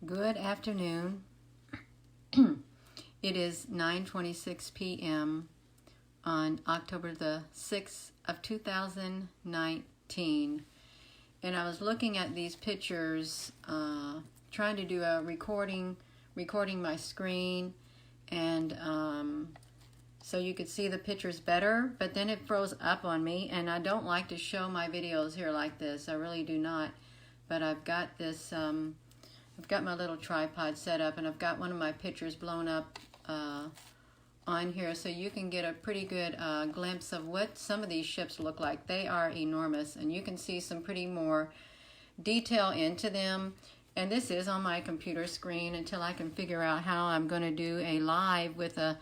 Good afternoon. It is 9:26 p.m. on October the 6th of 2019. And I was looking at these pictures, trying to do a recording my screen, and so you could see the pictures better, but then it froze up on me, and I don't like to show my videos here like this. I really do not. But I've got this, I've got my little tripod set up, and I've got one of my pictures blown up on here, so you can get a pretty good glimpse of what some of these ships look like. They are enormous, and you can see some pretty more detail into them. And this is on my computer screen until I can figure out how I'm going to do a live with a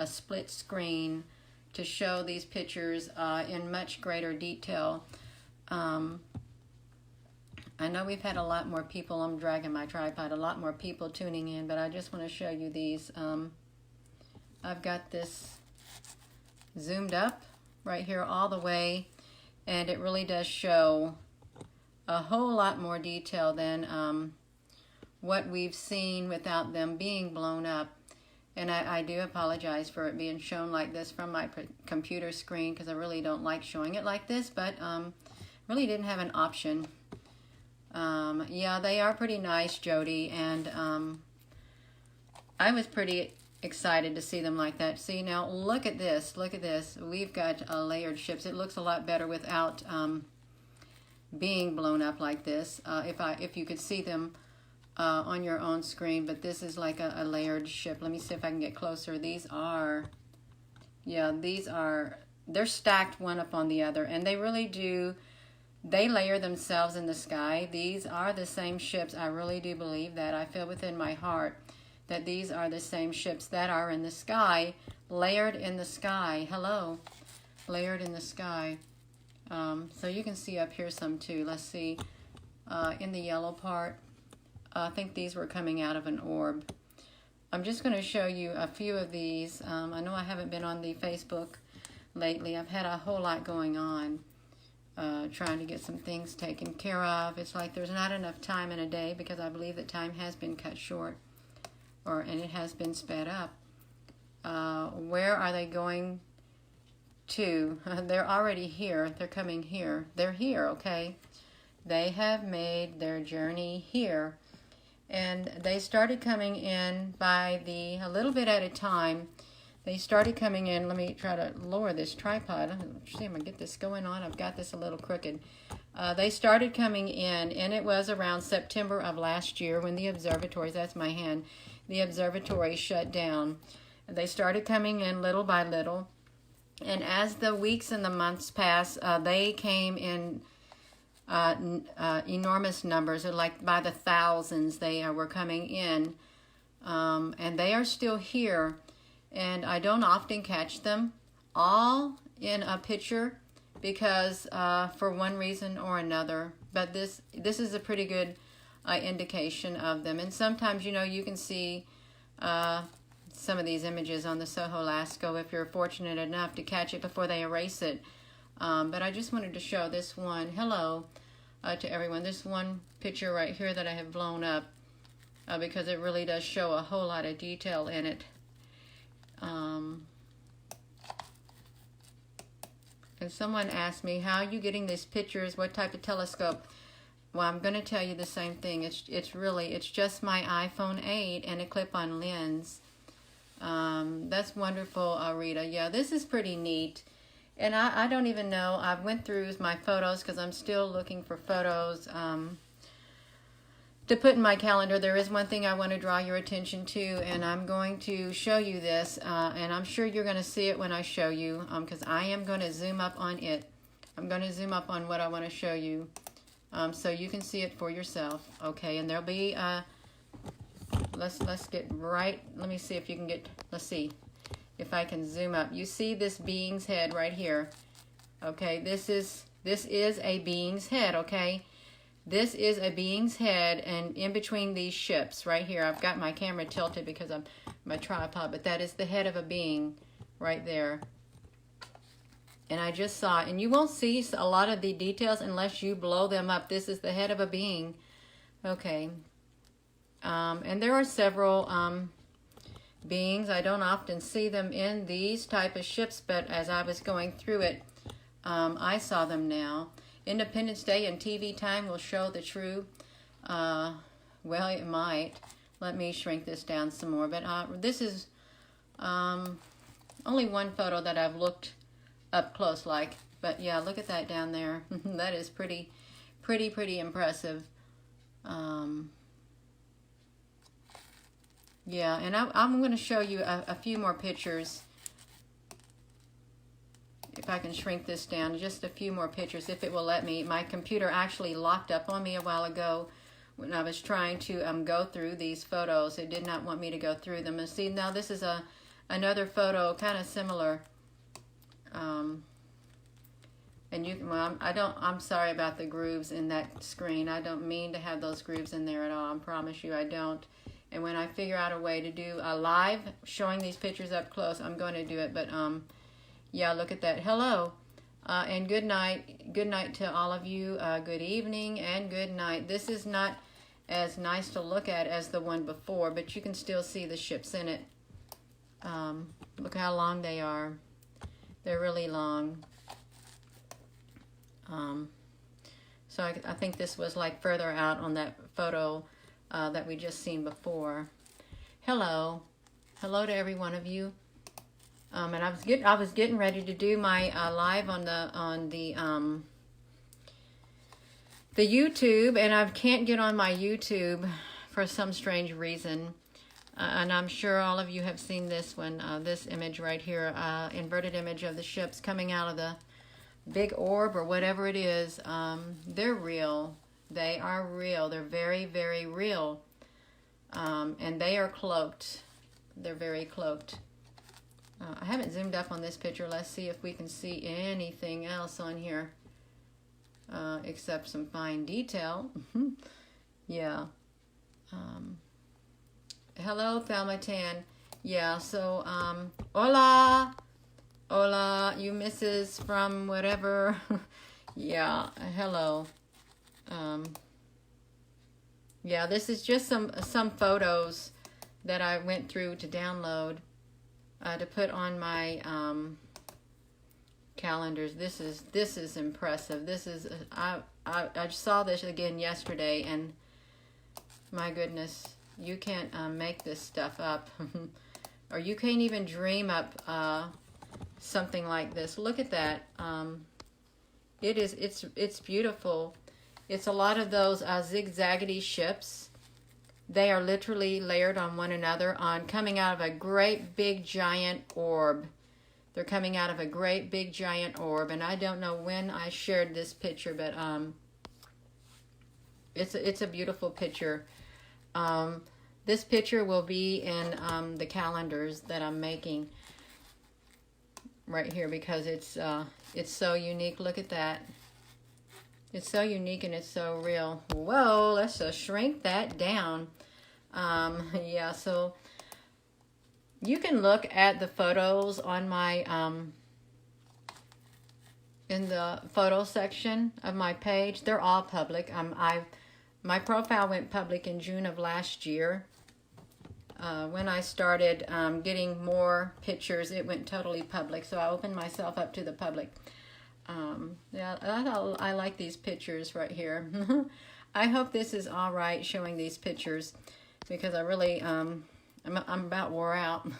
split screen to show these pictures in much greater detail. I know we've had a lot more people, I'm dragging my tripod, a lot more people tuning in, but I just want to show you these. I've got this zoomed up right here all the way, and it really does show a whole lot more detail than what we've seen without them being blown up. And I do apologize for it being shown like this from my computer screen, because I really don't like showing it like this, but really didn't have an option. Yeah, they are pretty nice, Jody, and I was pretty excited to see them like that. See, now look at this, look at this. We've got layered ships. It looks a lot better without being blown up like this. If you could see them on your own screen, but this is like a layered ship. Let me see if I can get closer. These are, yeah, they're stacked one upon the other, and they really do. They layer themselves in the sky. These are the same ships. I really do believe that. I feel within my heart that these are the same ships that are in the sky, layered in the sky. Hello, layered in the sky. So you can see up here some too. Let's see, in the yellow part, I think these were coming out of an orb. I'm just going to show you a few of these. I know I haven't been on the Facebook lately. I've had a whole lot going on. Trying to get some things taken care of. It's like there's not enough time in a day, because I believe that time has been cut short, and it has been sped up. Where are they going to? They're already here. They're coming here. They're here, okay? They have made their journey here, and they started coming in by a little bit at a time. They started coming in. Let me try to lower this tripod. Let's see if I can get this going on. I've got this a little crooked. They started coming in, and it was around September of last year when the observatories, that's my hand, the observatory shut down. They started coming in little by little, and as the weeks and the months passed, they came in enormous numbers, like by the thousands they were coming in, and they are still here. And I don't often catch them all in a picture, because for one reason or another. But this is a pretty good indication of them. And sometimes, you know, you can see some of these images on the Soho Lasco if you're fortunate enough to catch it before they erase it. But I just wanted to show this one. Hello to everyone. This one picture right here that I have blown up because it really does show a whole lot of detail in it. And someone asked me, how are you getting these pictures? What type of telescope? Well, I'm going to tell you the same thing. It's just my iPhone 8 and a clip-on lens. That's wonderful, Rita. Yeah, this is pretty neat. And I don't even know. I went through my photos, because I'm still looking for photos to put in my calendar. There is one thing I want to draw your attention to, and I'm going to show you this, and I'm sure you're going to see it when I show you, because I am going to zoom up on it. I'm going to zoom up on what I want to show you, so you can see it for yourself. Okay, and there'll be let's get right. Let me see if you can get. Let's see if I can zoom up. You see this being's head right here. Okay, this is a being's head. Okay. This is a being's head, and in between these ships right here, I've got my camera tilted because I'm my tripod, but that is the head of a being right there. And I just saw it, and you won't see a lot of the details unless you blow them up. This is the head of a being. Okay. And there are several beings. I don't often see them in these type of ships, but as I was going through it, I saw them now. Independence Day and TV Time will show the true. Well, it might. Let me shrink this down some more. But this is only one photo that I've looked up close like. But yeah, look at that down there. That is pretty impressive. Yeah, and I'm going to show you a few more pictures. If I can shrink this down, just a few more pictures, if it will let me. My computer actually locked up on me a while ago when I was trying to go through these photos. It did not want me to go through them. And see, now this is another photo, kind of similar. And you can, well, I'm sorry about the grooves in that screen. I don't mean to have those grooves in there at all. I promise you I don't. And when I figure out a way to do a live showing these pictures up close, I'm going to do it. But yeah, look at that. Hello, and good night. Good night to all of you. Good evening and good night. This is not as nice to look at as the one before, but you can still see the ships in it. Look how long they are. They're really long. So I think this was like further out on that photo that we just seen before. Hello to every one of you. And I was getting ready to do my live on the YouTube, and I can't get on my YouTube for some strange reason. And I'm sure all of you have seen this one, this image right here, inverted image of the ships coming out of the big orb or whatever it is. They're real. They are real. They're very, very real. And they are cloaked. They're very cloaked. I haven't zoomed up on this picture. Let's see if we can see anything else on here. Except some fine detail. Yeah. Hello, Thelma Tan. Yeah, so, hola. Hola, you misses from whatever. Yeah, hello. Yeah, this is just some photos that I went through to download to put on my calendars. This is impressive. This is I saw this again yesterday, and my goodness, you can't make this stuff up, or you can't even dream up something like this. Look at that. It's beautiful. It's a lot of those zigzaggedy ships. They are literally layered on one another, coming out of a great big giant orb. They're coming out of a great big giant orb, and I don't know when I shared this picture, but it's a beautiful picture. This picture will be in the calendars that I'm making right here, because it's so unique. Look at that. It's so unique and it's so real. Whoa, let's just shrink that down. Yeah, so you can look at the photos on my in the photo section of my page. They're all public. My profile went public in June of last year. When I started getting more pictures, it went totally public. So I opened myself up to the public. Yeah, I like these pictures right here. I hope this is all right showing these pictures, because I really I'm about wore out.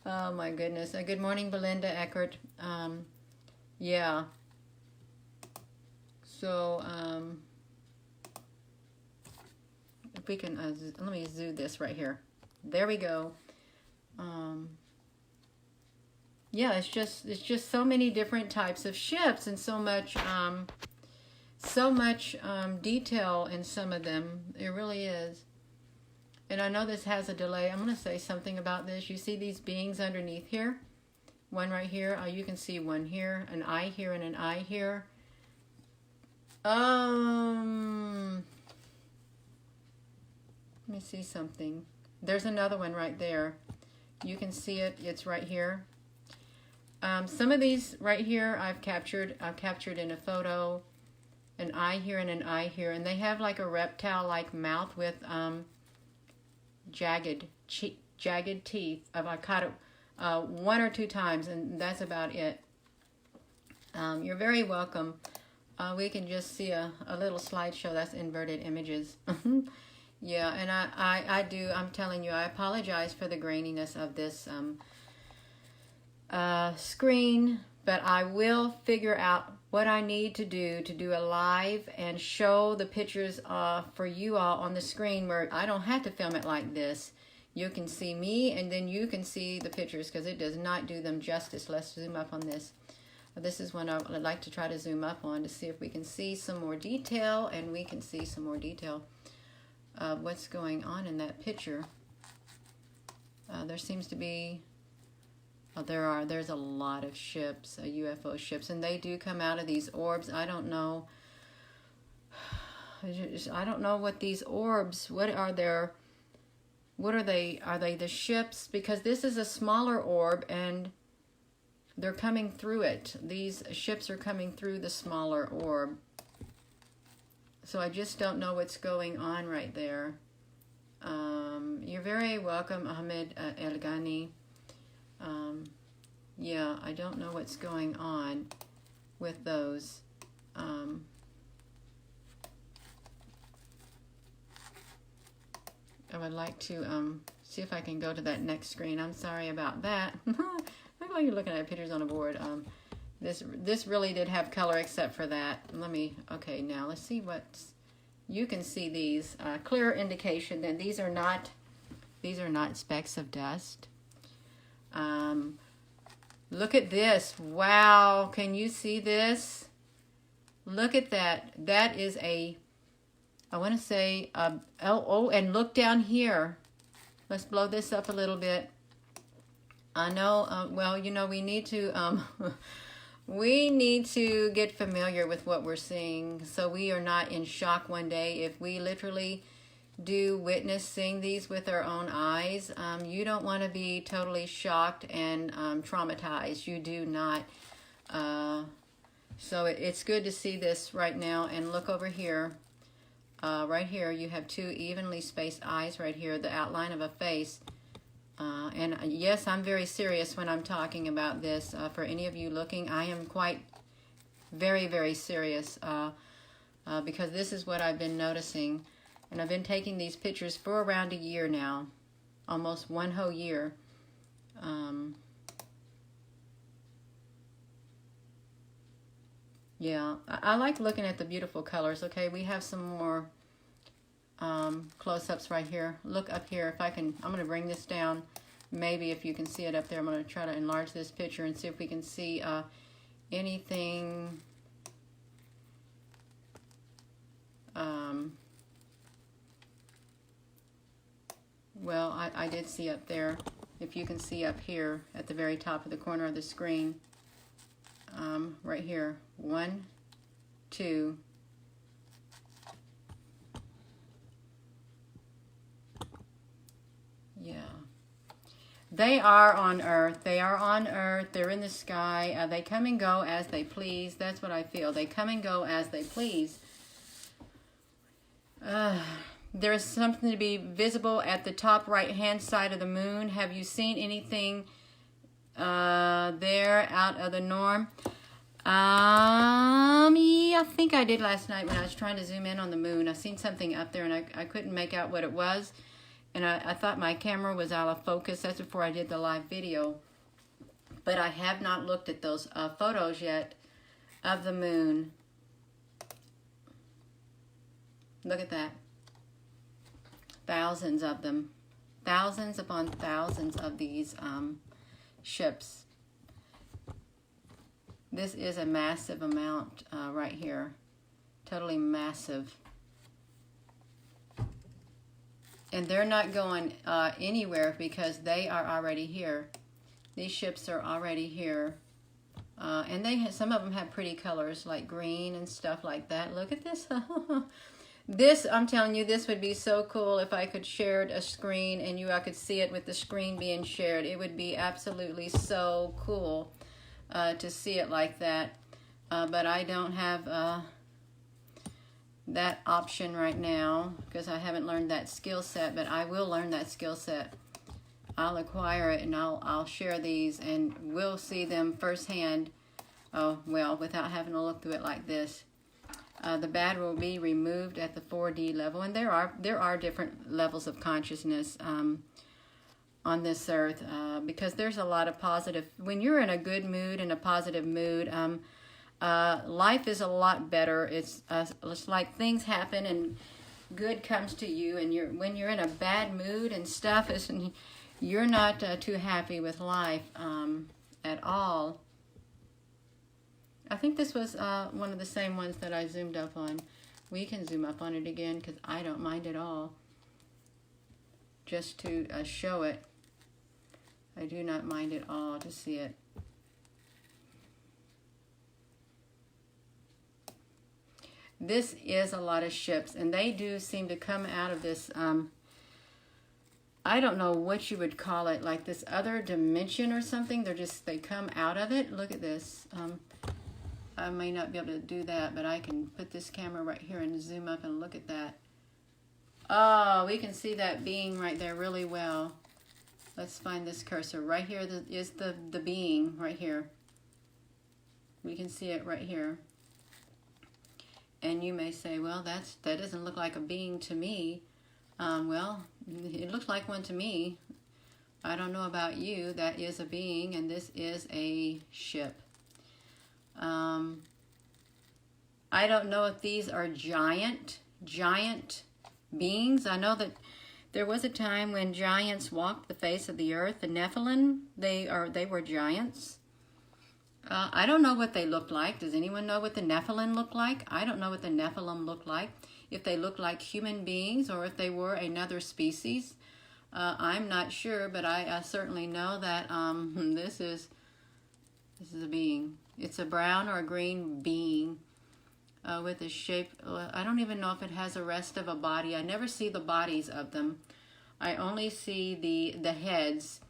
Oh my goodness. Good morning, Belinda Eckert. Yeah. So if we can let me zoom this right here. There we go. Yeah, it's just so many different types of ships, and so much detail in some of them. It really is. And I know this has a delay. I'm going to say something about this. You see these beings underneath here? One right here. You can see one here, an eye here, and an eye here. Let me see something. There's another one right there. You can see it. It's right here. Some of these right here I've captured in a photo, an eye here and an eye here, and they have like a reptile-like mouth with jagged teeth. I caught it 1 or 2 times, and that's about it. You're very welcome. We can just see a little slideshow. That's inverted images. Yeah, and I'm telling you, I apologize for the graininess of this screen, but I will figure out what I need to do a live and show the pictures for you all on the screen where I don't have to film it like this. You can see me, and then you can see the pictures, because it does not do them justice. Let's zoom up on this. This is one I'd like to try to zoom up on to see if we can see some more detail, and we can see some more detail of what's going on in that picture. There seems to be, there's a lot of ships, UFO ships, and they do come out of these orbs. I don't know what these orbs, what are they? Are they the ships? Because this is a smaller orb, and they're coming through it. These ships are coming through the smaller orb. So I just don't know what's going on right there. You're very welcome, Ahmed El Ghani. Yeah, I don't know what's going on with those. I would like to see if I can go to that next screen. I'm sorry about that. Look like you're looking at pictures on a board. This really did have color except for that. Okay, now let's see what's, you can see these, clear indication that these are not specks of dust. Look at this. Wow, can you see this? Look at that. That is I want to say, and look down here. Let's blow this up a little bit. I know, well, you know, we need to get familiar with what we're seeing, so we are not in shock one day. If we literally do witness seeing these with our own eyes, you don't want to be totally shocked and traumatized. You do not. So it's good to see this right now. And look over here. Right here, you have 2 evenly spaced eyes right here, the outline of a face. And yes, I'm very serious when I'm talking about this. For any of you looking, I am quite very, very serious because this is what I've been noticing. And I've been taking these pictures for around a year now, almost 1 whole year. Yeah, I like looking at the beautiful colors. Okay, we have some more close-ups right here. Look up here. If I can, I'm going to bring this down. Maybe if you can see it up there, I'm going to try to enlarge this picture and see if we can see anything. Well, I did see up there. If you can see up here at the very top of the corner of the screen, right here, 1, 2. Yeah. They are on Earth. They are on Earth. They're in the sky. They come and go as they please. That's what I feel. They come and go as they please. There's something to be visible at the top right-hand side of the moon. Have you seen anything there out of the norm? Yeah, I think I did last night when I was trying to zoom in on the moon. I seen something up there, and I couldn't make out what it was. And I thought my camera was out of focus. That's before I did the live video. But I have not looked at those photos yet of the moon. Look at that. Thousands of them. Thousands upon thousands of these ships. This is a massive amount right here. Totally massive. And they're not going anywhere because they are already here. These ships are already here. And some of them have pretty colors like green and stuff like that. Look at this. This, I'm telling you, this would be so cool if I could share a screen and I could see it with the screen being shared. It would be absolutely so cool to see it like that. But I don't have that option right now because I haven't learned that skill set, but I will learn that skill set. I'll acquire it and I'll share these and we'll see them firsthand. Oh, well, without having to look through it like this. The bad will be removed at the 4D level, and there are different levels of consciousness on this earth because there's a lot of positive. When you're in a good mood and a positive mood, life is a lot better. It's like things happen and good comes to you, and when you're in a bad mood and stuff, you're not too happy with life at all. I think this was one of the same ones that I zoomed up on. We can zoom up on it again because I don't mind at all. Just to show it. I do not mind at all to see it. This is a lot of ships, and they do seem to come out of this, I don't know what you would call it, like this other dimension or something. They come out of it. Look at this. I may not be able to do that, but I can put this camera right here and zoom up and look at that. Oh, we can see that being right there really well. Let's find this cursor. Right here is the being right here. We can see it right here. And you may say, well, that doesn't look like a being to me. Well, it looks like one to me. I don't know about you. That is a being, and this is a ship. I don't know if these are giant beings. I know that there was a time when giants walked the face of the earth. The Nephilim, they were giants. I don't know what they looked like. Does anyone know what the Nephilim looked like? I don't know what the Nephilim looked like. If they looked like human beings or if they were another species. I'm not sure, but I certainly know that this is a being. It's a brown or a green being with a shape. I don't even know if it has a rest of a body. I never see the bodies of them. I only see the heads.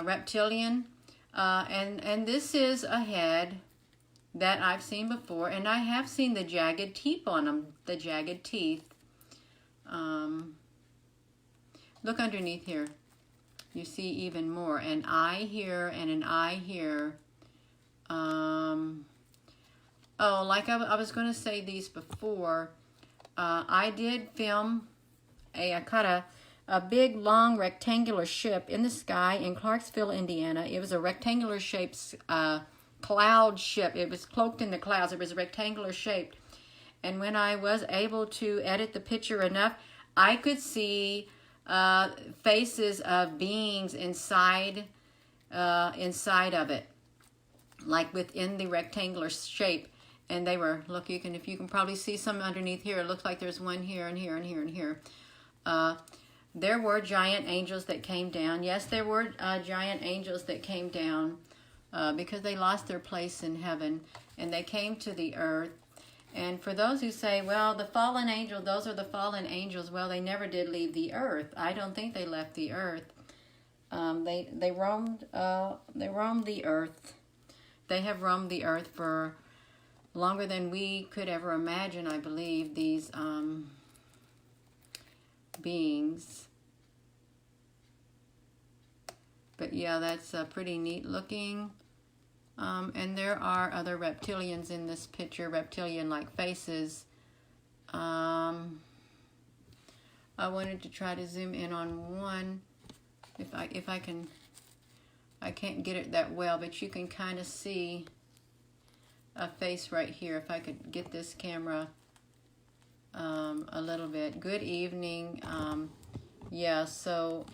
Reptilian. And this is a head that I've seen before. And I have seen the jagged teeth on them. The jagged teeth. Look underneath here. You see even more. An eye here and an eye here. Oh, like I was going to say these before. I did film I caught a big, long, rectangular ship in the sky in Clarksville, Indiana. It was a rectangular shaped cloud ship. It was cloaked in the clouds. It was rectangular shaped. And when I was able to edit the picture enough, I could see faces of beings inside of it, like within the rectangular shape. And they were, look, if you can probably see some underneath here. It looks like there's one here and here and here and here. There were giant angels that came down. Yes, there were giant angels that came down because they lost their place in heaven and they came to the earth. And for those who say, well, the fallen angel, those are the fallen angels. Well, they never did leave the earth. I don't think they left the earth. They roamed the earth. They have roamed the earth for longer than we could ever imagine, I believe, these beings. But yeah, that's pretty neat looking. And there are other reptilians in this picture, reptilian-like faces. I wanted to try to zoom in on one. If I can, I can't get it that well, but you can kind of see a face right here. If I could get this camera a little bit. Good evening. Yeah, so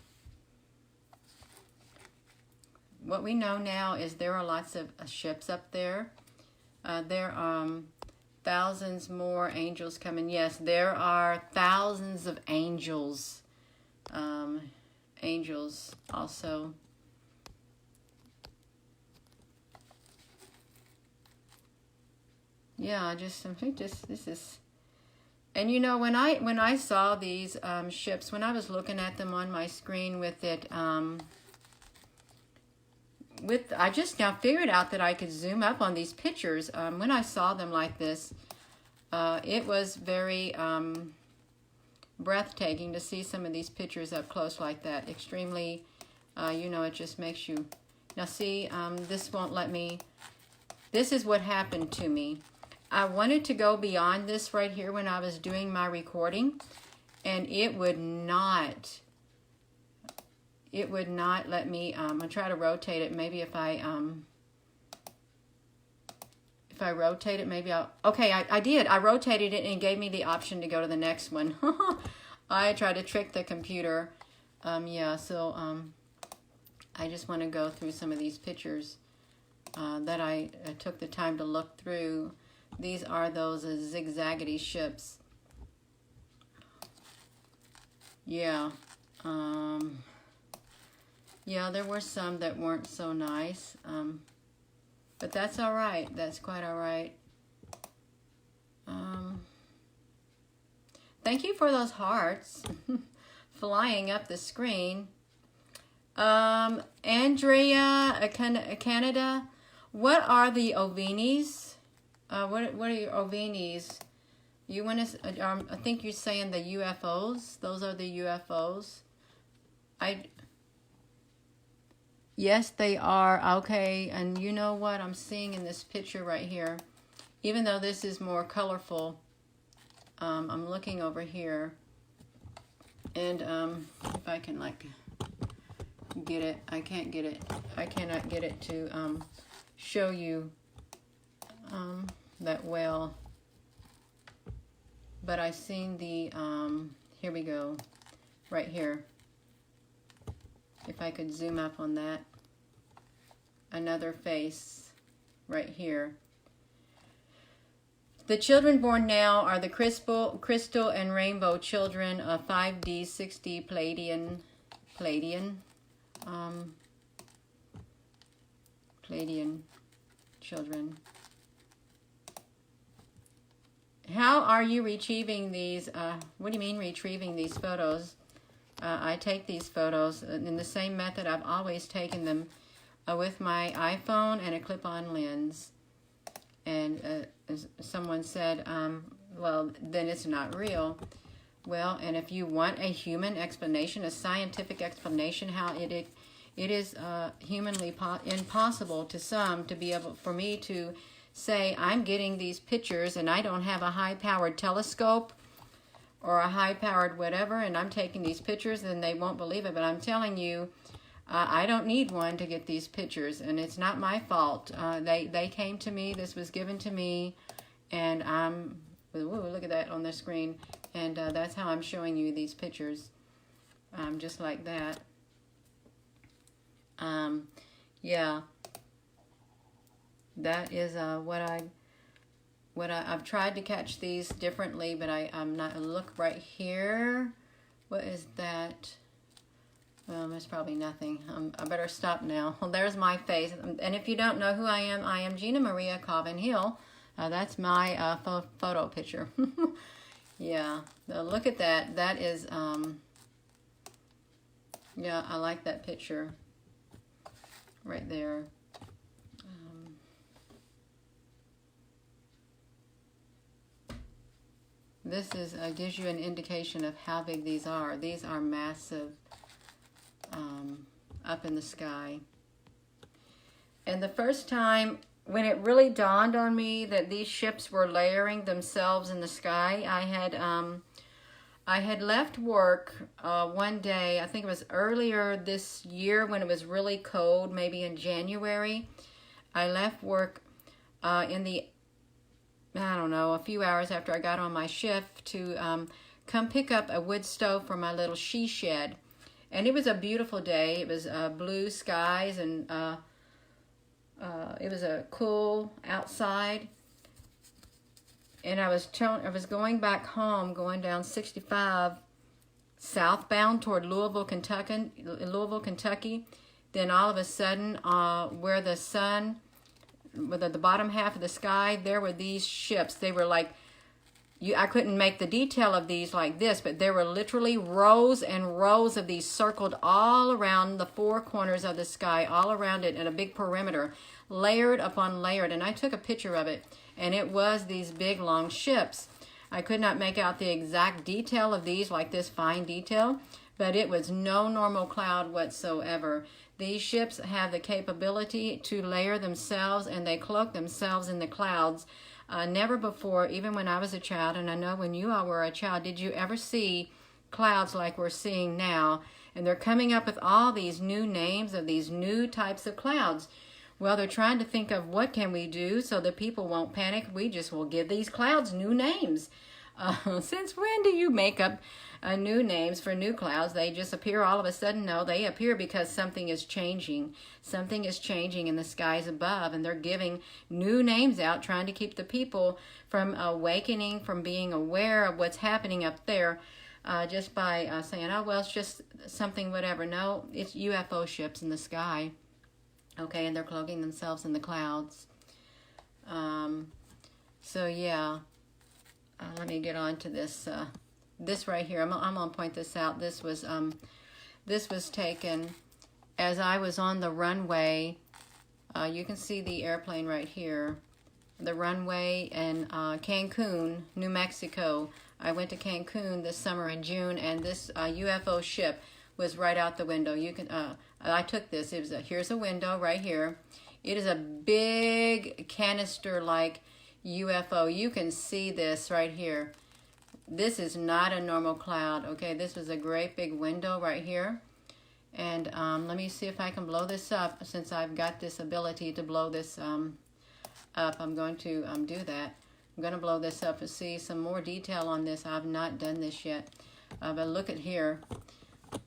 what we know now is there are lots of ships up there. There are thousands more angels coming. Yes, there are thousands of angels. Angels also. Yeah, I think this is. And you know, when I saw these ships, when I was looking at them on my screen with it, I just now figured out that I could zoom up on these pictures. When I saw them like this, It was very breathtaking to see some of these pictures up close like that. Extremely, you know, it just makes you... Now see, this won't let me... This is what happened to me. I wanted to go beyond this right here when I was doing my recording, and it would not let me. I'll try to rotate it. Maybe if I rotate it, maybe I'll... Okay, I did. I rotated it and it gave me the option to go to the next one. I tried to trick the computer. Yeah, so I just want to go through some of these pictures that I took the time to look through. These are those zigzaggedy ships. Yeah. Yeah, there were some that weren't so nice. But that's all right. That's quite all right. Thank you for those hearts flying up the screen. Andrea, Canada, what are the Ovinis? What are your Ovinis? You want to? I think you're saying the UFOs. Those are the UFOs. Yes, they are. Okay, and you know what I'm seeing in this picture right here? Even though this is more colorful, I'm looking over here, and if I can like get it, I can't get it. I cannot get it to show you that well. But I seen the here we go, right here. If I could zoom up on that, another face right here. The children born now are the crystal and rainbow children of 5D, 6D Pleiadian children. How are you retrieving these? What do you mean retrieving these photos? I take these photos in the same method I've always taken them, with my iPhone and a clip-on lens. And someone said, well, then it's not real. Well, and if you want a human explanation, a scientific explanation, how it is humanly impossible to some to be able, for me to say, I'm getting these pictures and I don't have a high-powered telescope or a high-powered whatever, and I'm taking these pictures, then they won't believe it. But I'm telling you, I don't need one to get these pictures, and it's not my fault. They came to me, this was given to me, and look at that on the screen, and that's how I'm showing you these pictures, just like that. Yeah, that is what I've tried to catch these differently, but I'm not. Look right here. What is that? Well, there's probably nothing. I better stop now. Well, there's my face. And if you don't know who I am Gina Maria Colvin Hill. That's my photo picture. Yeah, look at that. That is, yeah, I like that picture right there. This is gives you an indication of how big these are. These are massive. Up in the sky. And the first time when it really dawned on me that these ships were layering themselves in the sky, I had left work one day, I think it was earlier this year when it was really cold, maybe in January. I left work in the, I don't know, a few hours after I got on my shift to come pick up a wood stove for my little she shed. And it was a beautiful day. It was blue skies, and it was a cool outside. And I was going back home, going down 65 southbound toward Louisville, Kentucky. Then all of a sudden, where the sun, with the bottom half of the sky, there were these ships. They were like I couldn't make the detail of these like this, but there were literally rows and rows of these circled all around the four corners of the sky, all around it in a big perimeter, layered upon layered. And I took a picture of it, and it was these big, long ships. I could not make out the exact detail of these, like this fine detail, but it was no normal cloud whatsoever. These ships have the capability to layer themselves, and they cloak themselves in the clouds. Never before, even when I was a child, and I know when you all were a child, did you ever see clouds like we're seeing now? And they're coming up with all these new names of these new types of clouds. Well, they're trying to think of what can we do so that people won't panic. We just will give these clouds new names. Since when do you make up new names for new clouds? They just appear all of a sudden? No, they appear because something is changing. Something is changing in the skies above, and they're giving new names out, trying to keep the people from awakening, from being aware of what's happening up there, just by saying, oh, well, it's just something, whatever. No, it's UFO ships in the sky. Okay, and they're cloaking themselves in the clouds. So, yeah. Let me get on to this. This right here, I'm gonna point this out. This was taken as I was on the runway. You can see the airplane right here. The runway in Cancun, New Mexico. I went to Cancun this summer in June, and this UFO ship was right out the window. You can. I took this. It was here's a window right here. It is a big canister-like UFO. You can see this right here. This is not a normal cloud. Okay, this was a great big window right here. And let me see if I can blow this up. Since I've got this ability to blow this up, I'm going to do that. I'm going to blow this up and see some more detail on this. I've not done this yet. But look at here.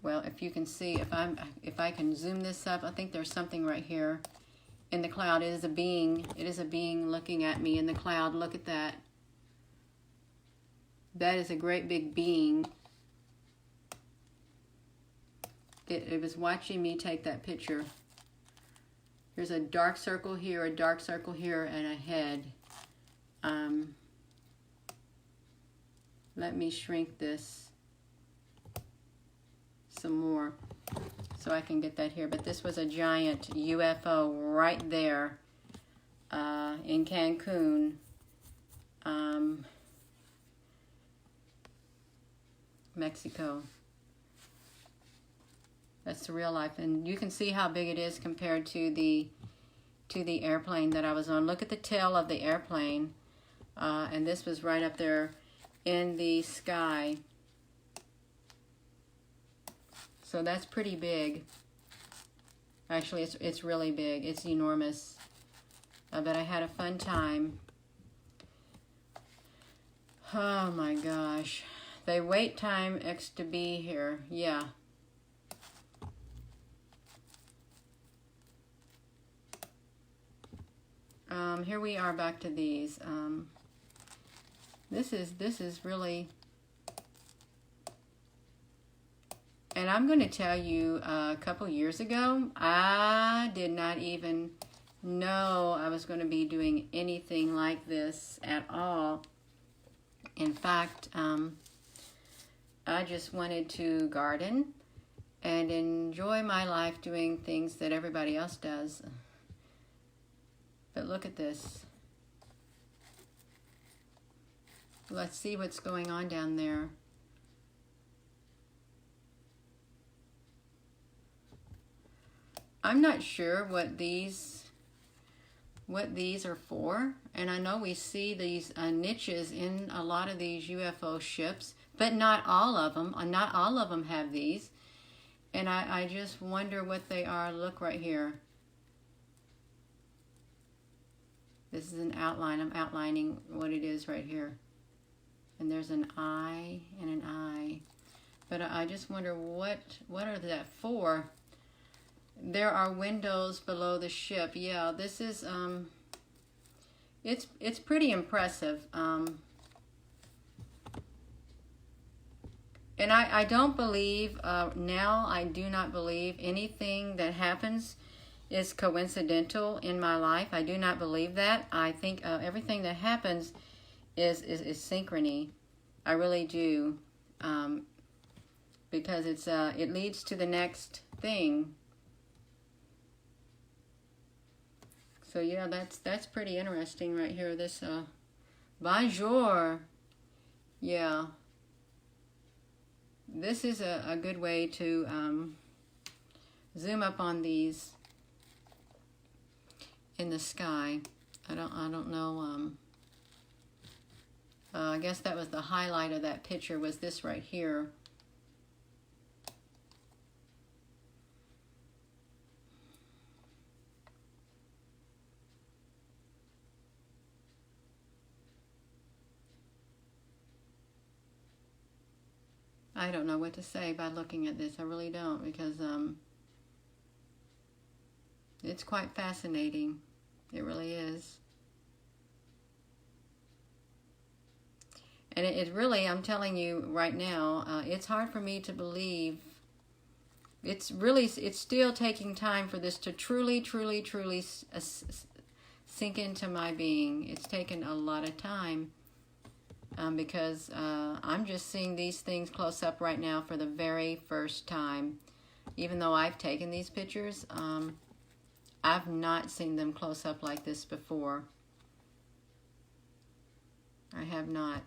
Well, if you can see, if I can zoom this up, I think there's something right here. In the cloud, it is a being. It is a being looking at me in the cloud. Look at that. That is a great big being. It was watching me take that picture. There's a dark circle here, and a head. Let me shrink this some more so I can get that here. But this was a giant UFO right there in Cancun, Mexico. That's the real life, and you can see how big it is compared to the airplane that I was on. Look at the tail of the airplane, and this was right up there in the sky. So that's pretty big. Actually, it's really big. It's enormous. But I had a fun time. Oh my gosh. They wait time X to be here. Yeah. Here we are back to these. This is really, and I'm going to tell you, a couple years ago, I did not even know I was going to be doing anything like this at all. In fact, I just wanted to garden and enjoy my life doing things that everybody else does. But look at this. Let's see what's going on down there. I'm not sure what these are for, and I know we see these niches in a lot of these UFO ships, but not all of them. Not all of them have these, and I just wonder what they are. Look right here. This is an outline. I'm outlining what it is right here. And there's an eye and an eye. But I just wonder what are that for? There are windows below the ship. Yeah, this is it's pretty impressive. And I don't believe now. I do not believe anything that happens is coincidental in my life. I do not believe that. I think everything that happens is synchrony. I really do, because it leads to the next thing. So yeah, that's pretty interesting right here. This bonjour, yeah. This is a good way to zoom up on these in the sky. I don't know. I guess that was the highlight of that picture, was this right here. I don't know what to say by looking at this. I really don't, because it's quite fascinating. It really is. And it really, I'm telling you right now, it's hard for me to believe. It's still taking time for this to truly sink into my being. It's taken a lot of time. Because I'm just seeing these things close up right now for the very first time. Even though I've taken these pictures, I've not seen them close up like this before. I have not.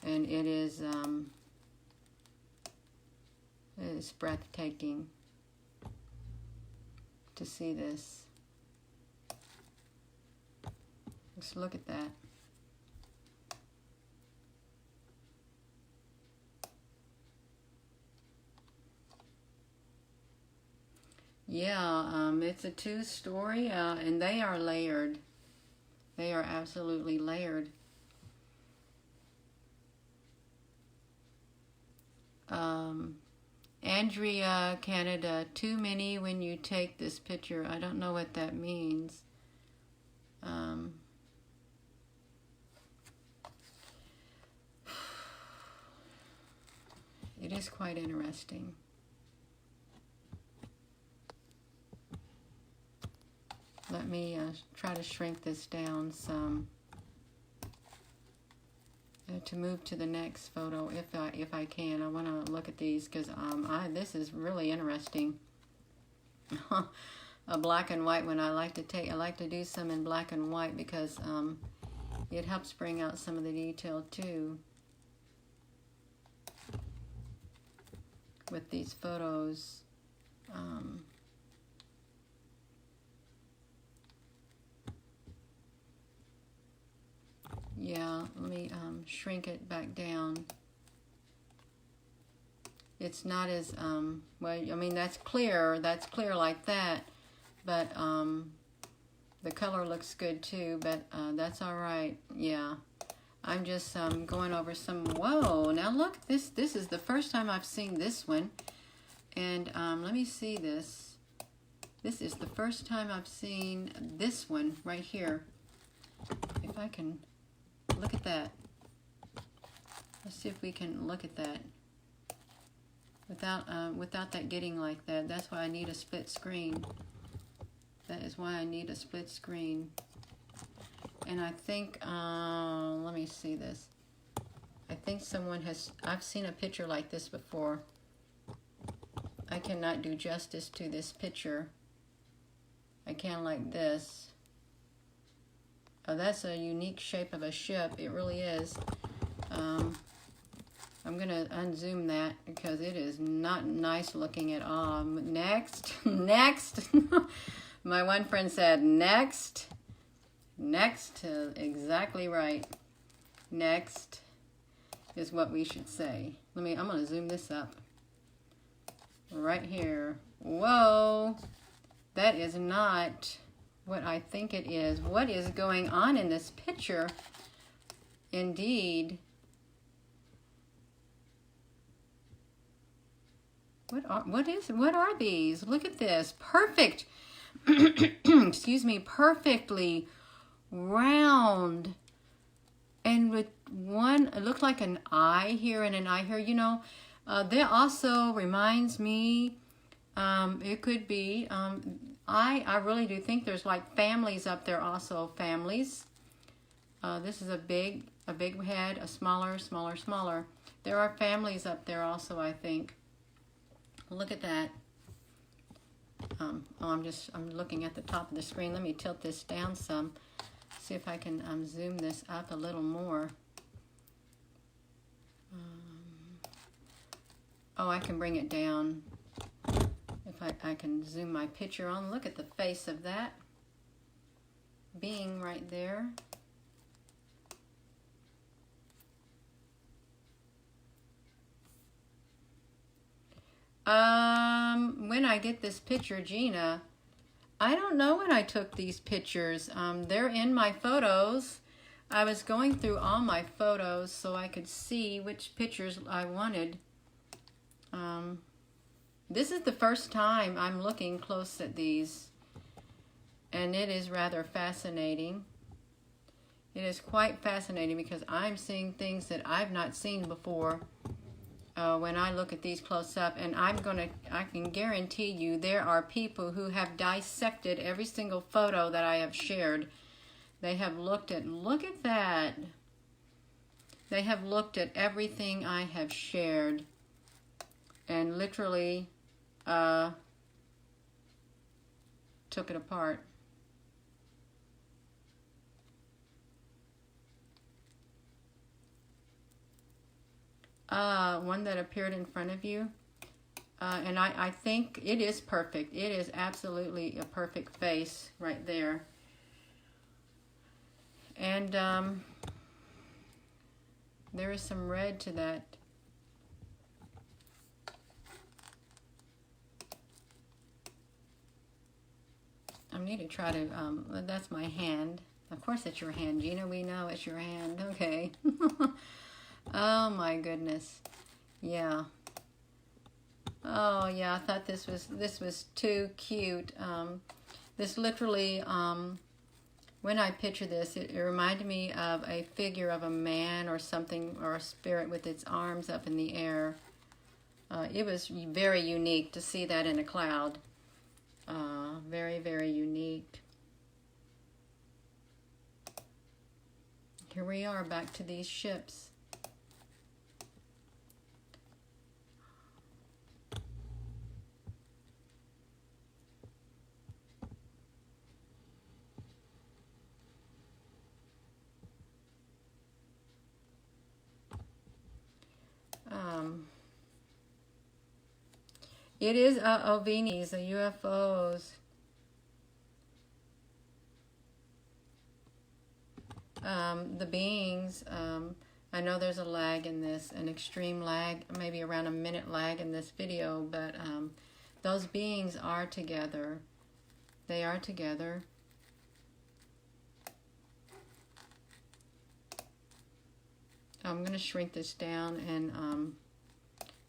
And it is breathtaking to see this. Just look at that. Yeah, it's a 2-story, and they are layered. They are absolutely layered. Andrea, Canada, too many when you take this picture. I don't know what that means. It is quite interesting. Let me try to shrink this down some to move to the next photo if I can. I want to look at these because this is really interesting. A black and white one. I like to do some in black and white because it helps bring out some of the detail too with these photos. Yeah, let me shrink it back down. It's not as, well, I mean, that's clear like that, but the color looks good too, but that's all right. Yeah, I'm just going over some, whoa, now look, this is the first time I've seen this one, and let me see this. This is the first time I've seen this one right here. If I can look at that. Let's see if we can look at that without that getting like that. That's why I need a split screen. That is why I need a split screen. And I think, let me see this. I think I've seen a picture like this before. I cannot do justice to this picture. I can like this. Oh, that's a unique shape of a ship. It really is. I'm going to unzoom that because it is not nice looking at all. Next. Next. My one friend said, next. Next. Exactly right. Next is what we should say. I'm going to zoom this up. Right here. Whoa. That is not what I think it is. What is going on in this picture? Indeed. What are these? Look at this. Perfect. Excuse me. Perfectly round. And with one, it looked like an eye here and an eye here. You know, that also reminds me, it could be, I really do think there's like families up there also. Families. This is a big head, a smaller, smaller, smaller. There are families up there also, I think. Look at that. I'm looking at the top of the screen. Let me tilt this down some. See if I can zoom this up a little more. Oh, I can bring it down. If I can zoom my picture on. Look at the face of that being right there. When I get this picture, Gina, I don't know when I took these pictures. They're in my photos. I was going through all my photos so I could see which pictures I wanted. This is the first time I'm looking close at these, and it is rather fascinating. It is quite fascinating because I'm seeing things that I've not seen before when I look at these close up, and I can guarantee you there are people who have dissected every single photo that I have shared. They have look at that. They have looked at everything I have shared and literally took it apart. One that appeared in front of you. And I think it is perfect. It is absolutely a perfect face right there. And there is some red to that. I need to try to, that's my hand. Of course it's your hand, Gina. We know it's your hand. Okay. Oh my goodness. Yeah. Oh yeah, I thought this was too cute. This literally, when I picture this, it reminded me of a figure of a man or something, or a spirit with its arms up in the air. It was very unique to see that in a cloud. Very, very unique. Here we are back to these ships. It is OVNIs, the UFOs. The beings, I know there's a lag in this, an extreme lag, maybe around a minute lag in this video, but those beings are together. They are together. I'm going to shrink this down and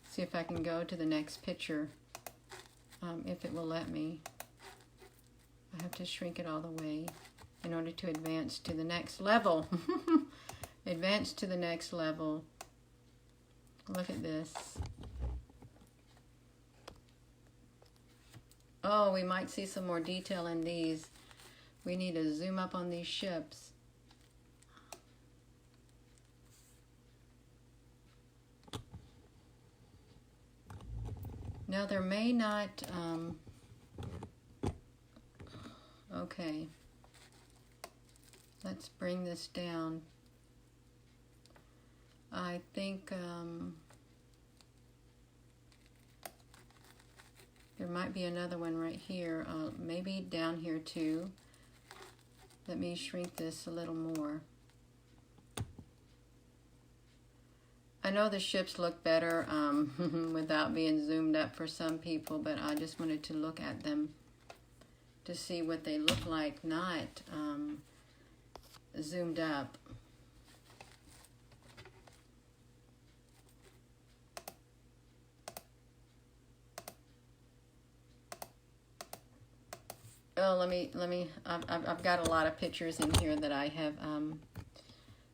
see if I can go to the next picture, if it will let me. I have to shrink it all the way in order to advance to the next level. Advance to the next level. Look at this. Oh, we might see some more detail in these. We need to zoom up on these ships. Now there may not, okay. Let's bring this down. I think there might be another one right here, maybe down here too. Let me shrink this a little more. I know the ships look better without being zoomed up for some people, but I just wanted to look at them to see what they look like, not zoomed up. Oh, let me. I've got a lot of pictures in here that I have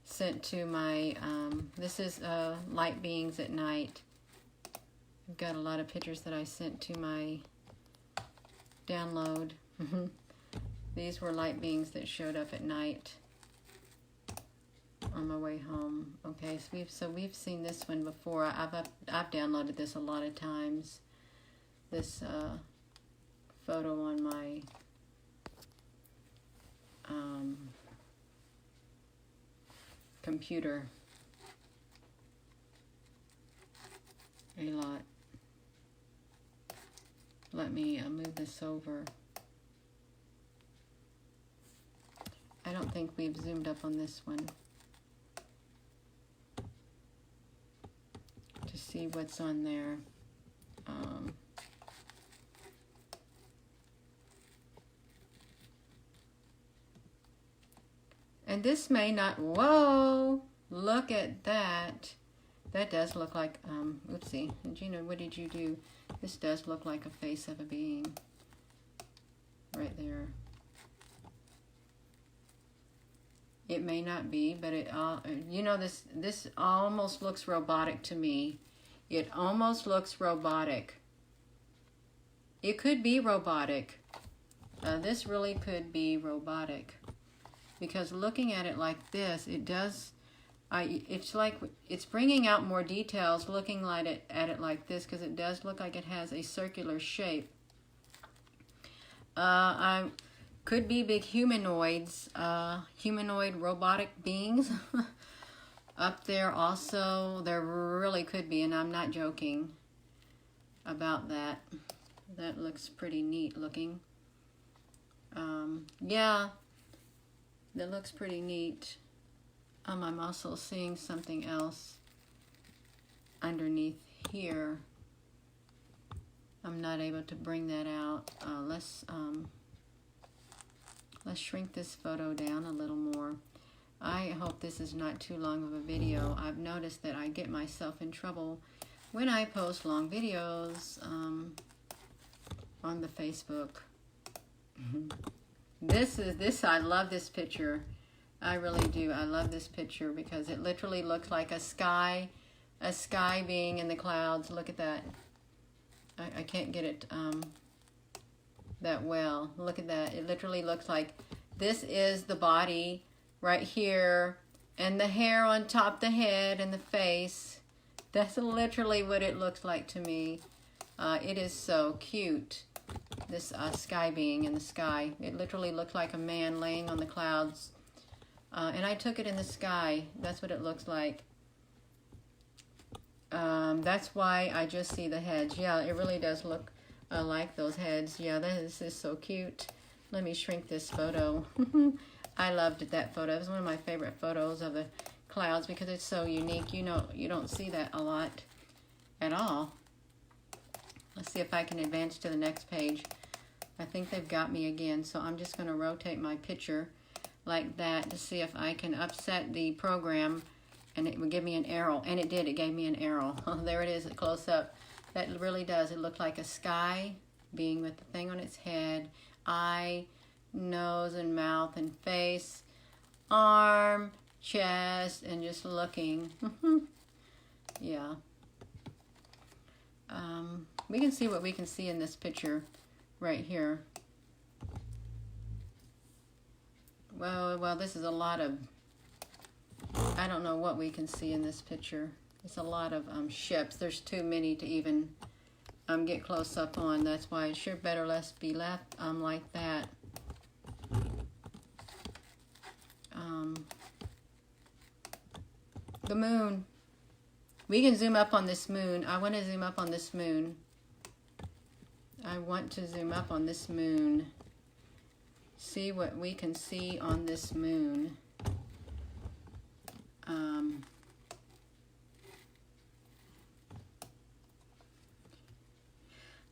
sent to my. This is light beings at night. I've got a lot of pictures that I sent to my download. These were light beings that showed up at night. on my way home. Okay, so we've seen this one before. I've downloaded this a lot of times. This photo on my computer a lot. Let me move this over. I don't think we've zoomed up on this one to see what's on there. And this may not, whoa, look at that. That does look like, oopsie, Gina, what did you do? This does look like a face of a being right there. It may not be, but it, you know, this almost looks robotic to me. It almost looks robotic. It could be robotic. This really could be robotic. Because looking at it like this, it does, it's like, it's bringing out more details looking at it like this, because it does look like it has a circular shape. Could be big humanoids, humanoid robotic beings up there also. There really could be, and I'm not joking about that. That looks pretty neat looking. Yeah, that looks pretty neat. I'm also seeing something else underneath here. I'm not able to bring that out. Let's shrink this photo down a little more. I hope this is not too long of a video. I've noticed that I get myself in trouble when I post long videos on the Facebook. I love this picture. I really do. I love this picture because it literally looks like a sky being in the clouds. Look at that. I can't get it that well. Look at that. It literally looks like this is the body right here and the hair on top of the head and the face. That's literally what it looks like to me. It is so cute. This sky being in the sky. It literally looked like a man laying on the clouds. And I took it in the sky. That's what it looks like. That's why I just see the heads. Yeah, it really does look like those heads. Yeah, this is so cute. Let me shrink this photo. I loved that photo. It was one of my favorite photos of the clouds because it's so unique. You know, you don't see that a lot at all. Let's see if I can advance to the next page. I think they've got me again, so I'm just going to rotate my picture like that to see if I can upset the program and it would give me an arrow. And it did. It gave me an arrow. Oh, there it is, close up. That really does. It looked like a sky being with the thing on its head, eye, nose and mouth and face, arm, chest, and just looking. Yeah. We can see what we can see in this picture right here. Well, this is a lot of, I don't know what we can see in this picture. It's a lot of ships. There's too many to even get close up on. That's why it sure better be left like that. The moon. We can zoom up on this moon. I want to zoom up on this moon. I want to zoom up on this moon. See what we can see on this moon.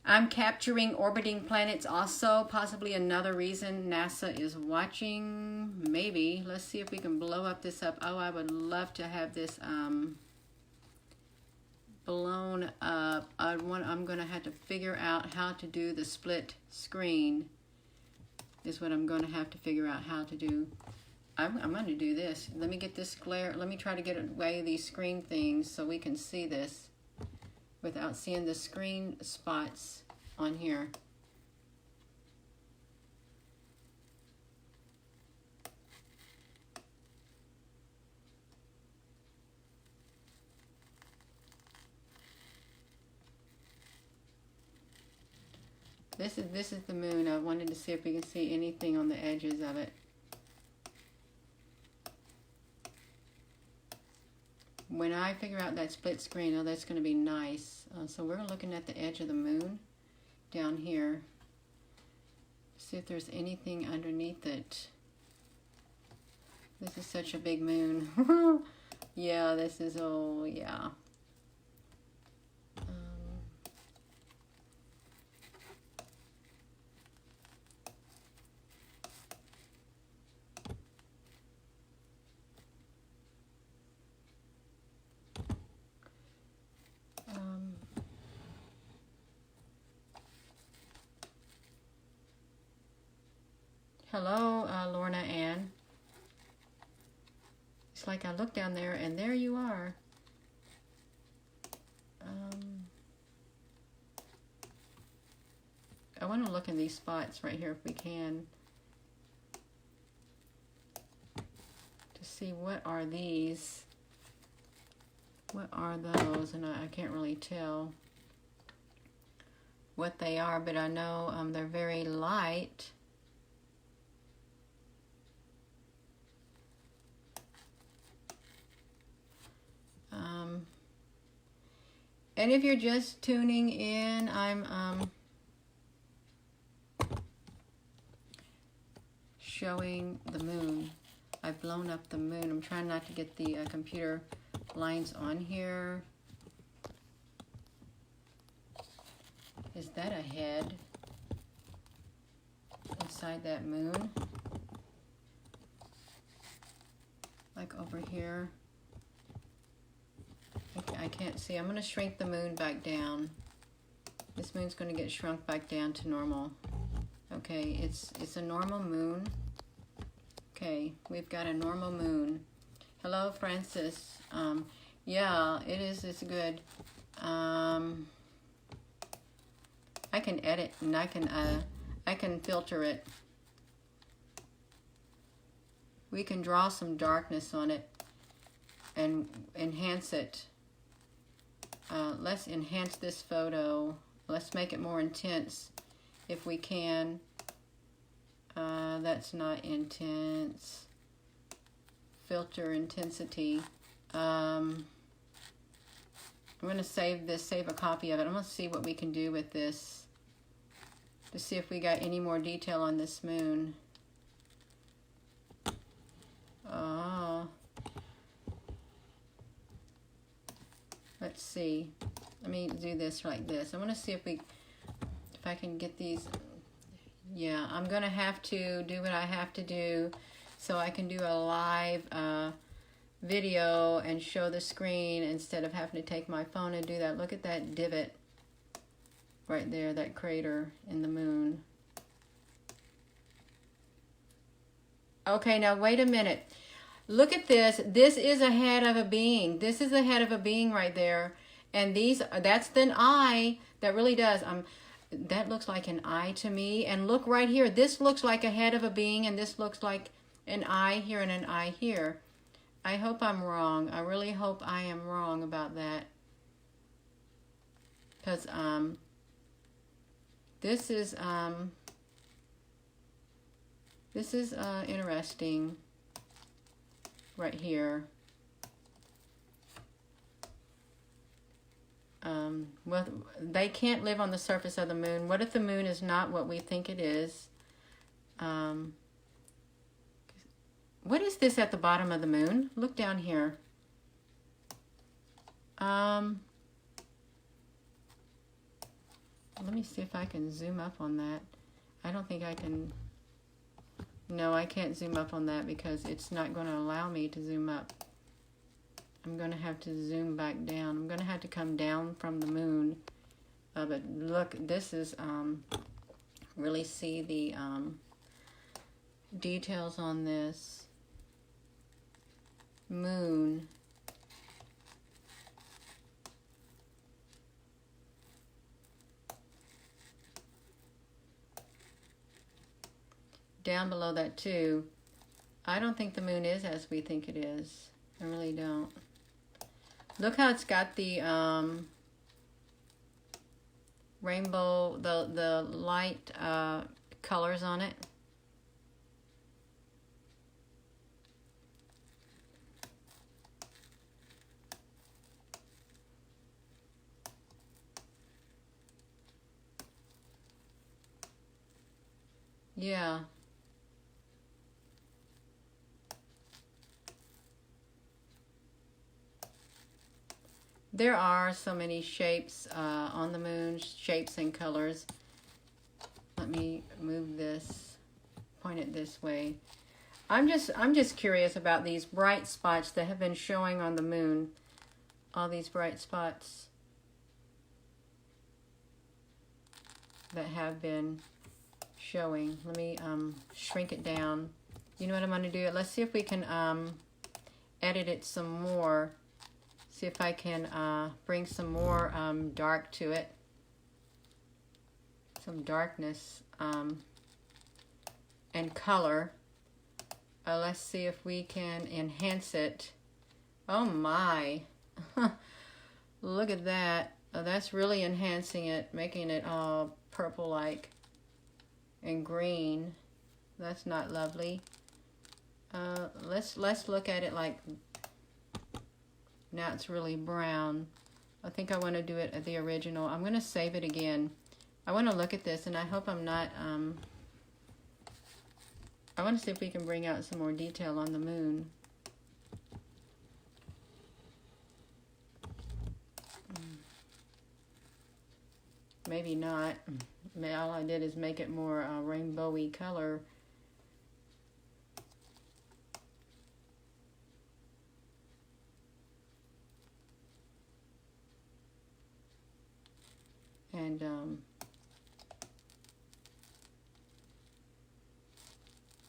I'm capturing orbiting planets also. Possibly another reason NASA is watching. Maybe. Let's see if we can blow up this up. Oh, I would love to have this blown up. I'm going to have to figure out how to do the split screen. Is what I'm going to have to figure out how to do. I'm going to do this. Let me get this glare. Let me try to get away these screen things so we can see this without seeing the screen spots on here. This is the moon. I wanted to see if we can see anything on the edges of it. When I figure out that split screen, oh, that's going to be nice. So we're looking at the edge of the moon down here. See if there's anything underneath it. This is such a big moon. Yeah, this is, oh, yeah. Hello, Lorna Ann. It's like I look down there and there you are. I want to look in these spots right here if we can. To see what are these. What are those? And I can't really tell what they are, but I know they're very light. And if you're just tuning in, I'm showing the moon. I've blown up the moon. I'm trying not to get the computer lines on here. Is that a head inside that moon? Like over here? I can't see. I'm going to shrink the moon back down. This moon's going to get shrunk back down to normal. Okay, it's a normal moon. Okay, we've got a normal moon. Hello, Francis. Yeah, it is. It's good. I can edit and I can filter it. We can draw some darkness on it and enhance it. Let's enhance this photo. Let's make it more intense if we can. That's not intense. Filter intensity. I'm going to save a copy of it. I'm going to see what we can do with this to see if we got any more detail on this moon. Oh. Let's see. Let me do this like this. I want to see if I can get these. Yeah, I'm going to have to do what I have to do so I can do a live video and show the screen instead of having to take my phone and do that. Look at that divot right there, that crater in the moon. Okay, now wait a minute. Look at this. This is a head of a being. This is the head of a being right there. And that's an eye. That really does. That looks like an eye to me. And look right here. This looks like a head of a being, and this looks like an eye here and an eye here. I hope I'm wrong. I really hope I am wrong about that. Because this is interesting. Right here. Well, they can't live on the surface of the moon. What if the moon is not what we think it is? What is this at the bottom of the moon? Look down here. Let me see if I can zoom up on that. I don't think I can. No, I can't zoom up on that because it's not going to allow me to zoom up. I'm going to have to zoom back down. I'm going to have to come down from the moon. But look, this is, really see the details on this moon. Down below that too. I don't think the moon is as we think it is. I really don't. Look how it's got the rainbow, the light colors on it. Yeah. There are so many shapes on the moon, shapes and colors. Let me move this, point it this way. I'm just curious about these bright spots that have been showing on the moon. All these bright spots that have been showing. Let me shrink it down. You know what I'm going to do? Let's see if we can edit it some more. See if I can bring some more dark to it. Some darkness and color. Let's see if we can enhance it. Oh my. Look at that. That's really enhancing it, making it all purple-like and green. That's not lovely. Let's look at it like now it's really brown. I think I want to do it at the original. I'm going to save it again. I want to look at this, and I hope I'm not... I want to see if we can bring out some more detail on the moon. Maybe not. All I did is make it more rainbowy color. And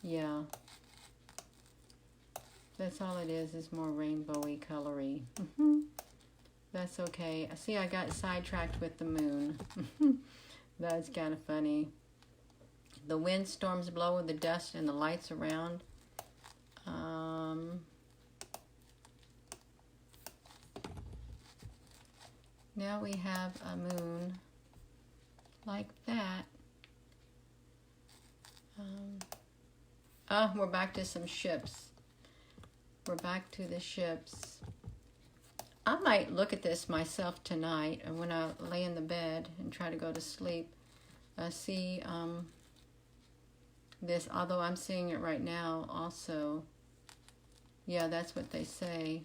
yeah, that's all it is more rainbowy colory. That's okay. See, I got sidetracked with the moon. That's kind of funny. The wind storms blow with the dust and the lights around. Now we have a moon like that. We're back to some ships. We're back to the ships. I might look at this myself tonight, and when I lay in the bed and try to go to sleep, see this, although I'm seeing it right now also. Yeah, that's what they say.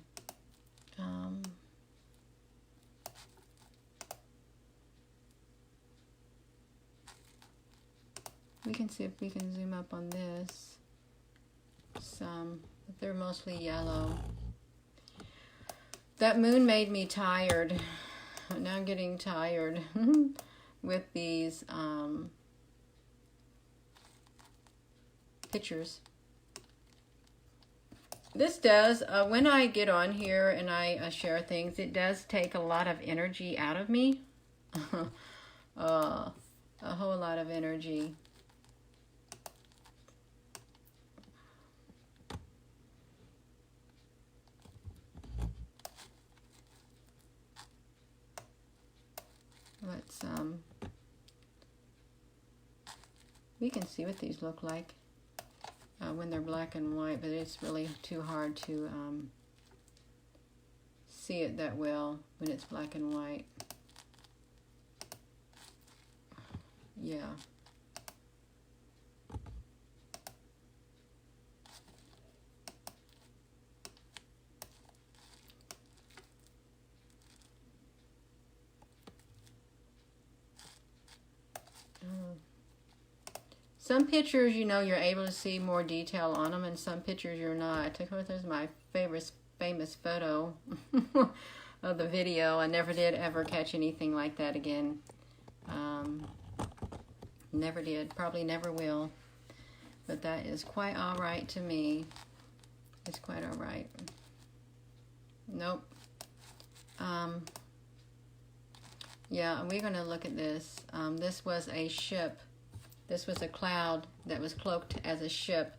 We can see if we can zoom up on this some, but they're mostly yellow. That moon made me tired. Now I'm getting tired with these pictures. This does, when I get on here and I share things, it does take a lot of energy out of me. A whole lot of energy. Let's, we can see what these look like when they're black and white, but it's really too hard to see it that well when it's black and white. Yeah. Some pictures, you know, you're able to see more detail on them, and some pictures you're not. I took this is my famous photo of the video. I never did ever catch anything like that again. Never did. Probably never will. But that is quite all right to me. It's quite all right. Nope. Yeah, we're going to look at this. This was a ship. This was a cloud that was cloaked as a ship.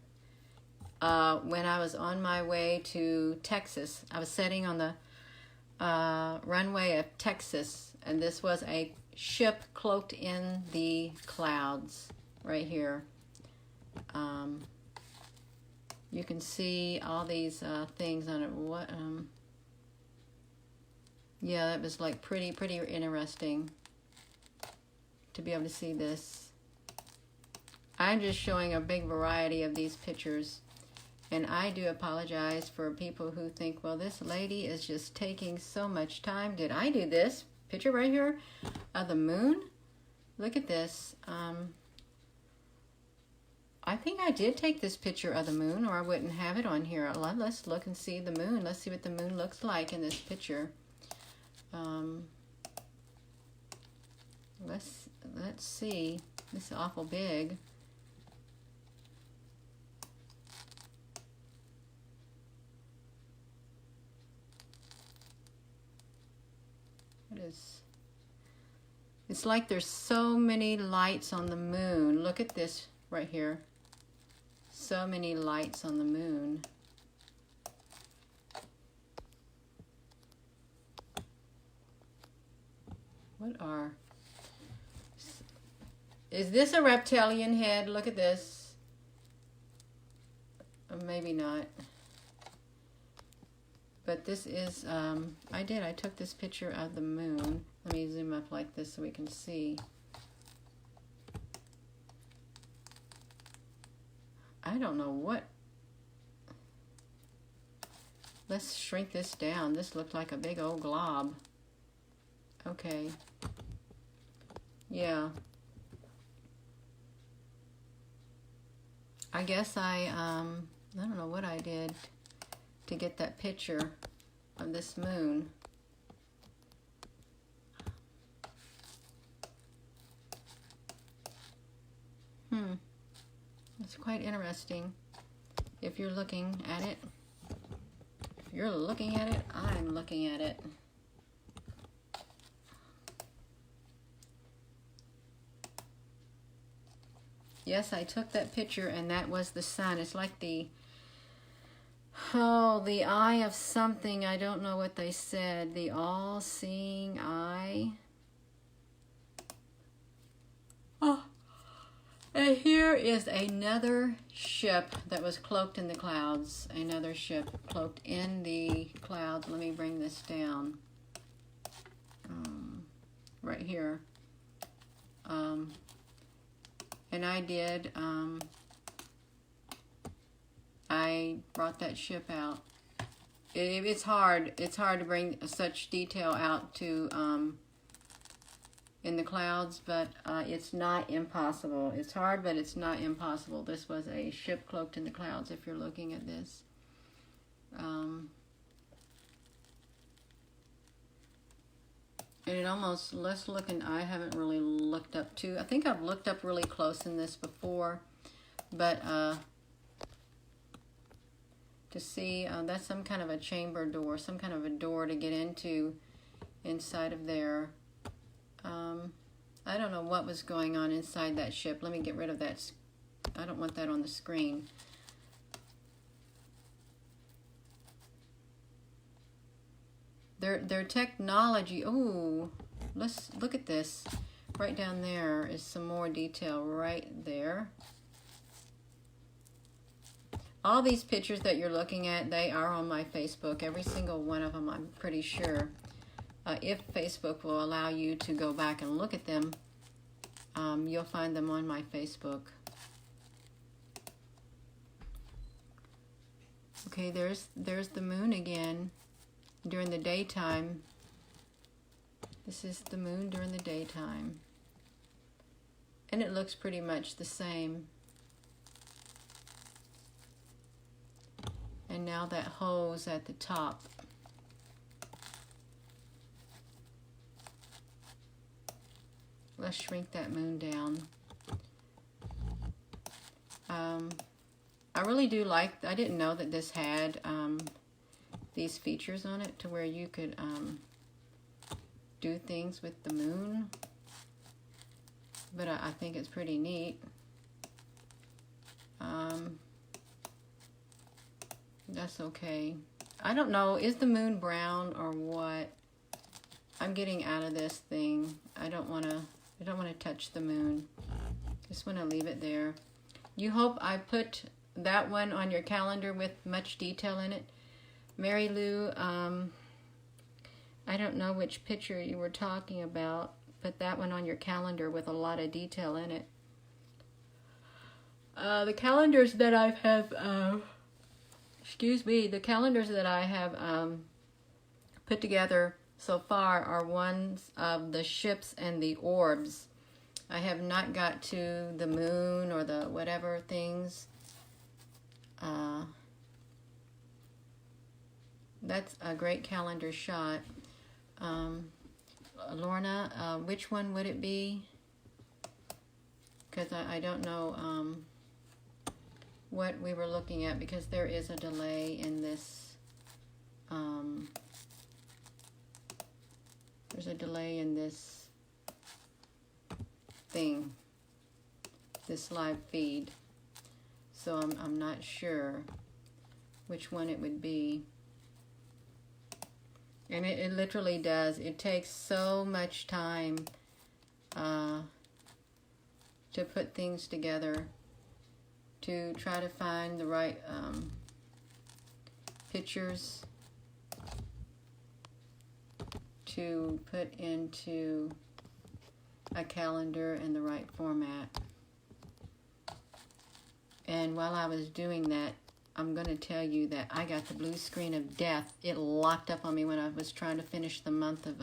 When I was on my way to Texas, I was sitting on the runway of Texas, and this was a ship cloaked in the clouds right here. You can see all these things on it. What? Yeah, that was like pretty interesting to be able to see this. I'm just showing a big variety of these pictures, and I do apologize for people who think, well, this lady is just taking so much time. Did I do this picture right here of the moon? Look at this. I think I did take this picture of the moon, or I wouldn't have it on here. Let's look and see the moon. Let's see what the moon looks like in this picture. Let's see. This is awful big. It's like there's so many lights on the moon. Look at this right here. So many lights on the moon. Is this a reptilian head? Look at this. Or maybe not. But this is, I took this picture of the moon. Let me zoom up like this so we can see. I don't know what. Let's shrink this down. This looked like a big old glob. Okay. Yeah. I guess I don't know what I did to get that picture of this moon. It's quite interesting. If you're looking at it, I'm looking at it. Yes, I took that picture, and that was the sun. It's like the eye of something. I don't know what they said. The all-seeing eye. Oh, and here is another ship that was cloaked in the clouds. Another ship cloaked in the clouds. Let me bring this down. Right here. And I did, I brought that ship out. It's hard to bring such detail out to, in the clouds, but it's not impossible. It's hard, but it's not impossible. This was a ship cloaked in the clouds, if you're looking at this. And it almost, let's look, and I haven't really looked up too. I think I've looked up really close in this before, but to see, that's some kind of a chamber door, some kind of a door to get into inside of there. I don't know what was going on inside that ship. Let me get rid of that. I don't want that on the screen. Their technology, oh, let's look at this. Right down there is some more detail right there. All these pictures that you're looking at, they are on my Facebook. Every single one of them, I'm pretty sure. If Facebook will allow you to go back and look at them, you'll find them on my Facebook. Okay, there's the moon again. During the daytime. This is the moon during the daytime. And it looks pretty much the same. And now that hose at the top. Let's shrink that moon down. I really do like, I didn't know that this had these features on it to where you could do things with the moon, but I think it's pretty neat. That's okay. I don't know, is the moon brown or what? I'm getting out of this thing. I don't want to touch the moon. Just want to leave it there. You hope I put that one on your calendar with much detail in it. Mary Lou, I don't know which picture you were talking about. Put that one on your calendar with a lot of detail in it. The calendars that I have, the calendars that I have put together so far are ones of the ships and the orbs. I have not got to the moon or the whatever things. That's a great calendar shot. Lorna, which one would it be? Because I don't know what we were looking at, because there is a delay in this. There's a delay in this thing, this live feed. So I'm not sure which one it would be. And it literally does. It takes so much time to put things together, to try to find the right pictures to put into a calendar in the right format. And while I was doing that, I'm going to tell you that I got the blue screen of death. It locked up on me when I was trying to finish the month of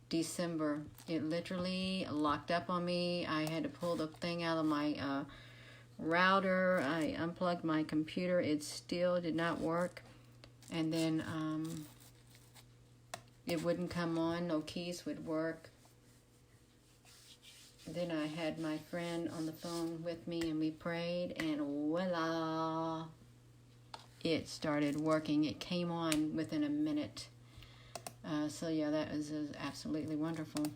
December. It literally locked up on me. I had to pull the thing out of my router. I unplugged my computer. It still did not work. And then it wouldn't come on. No keys would work. Then I had my friend on the phone with me and we prayed, and voila, it started working. It came on within a minute. So yeah, that was absolutely wonderful.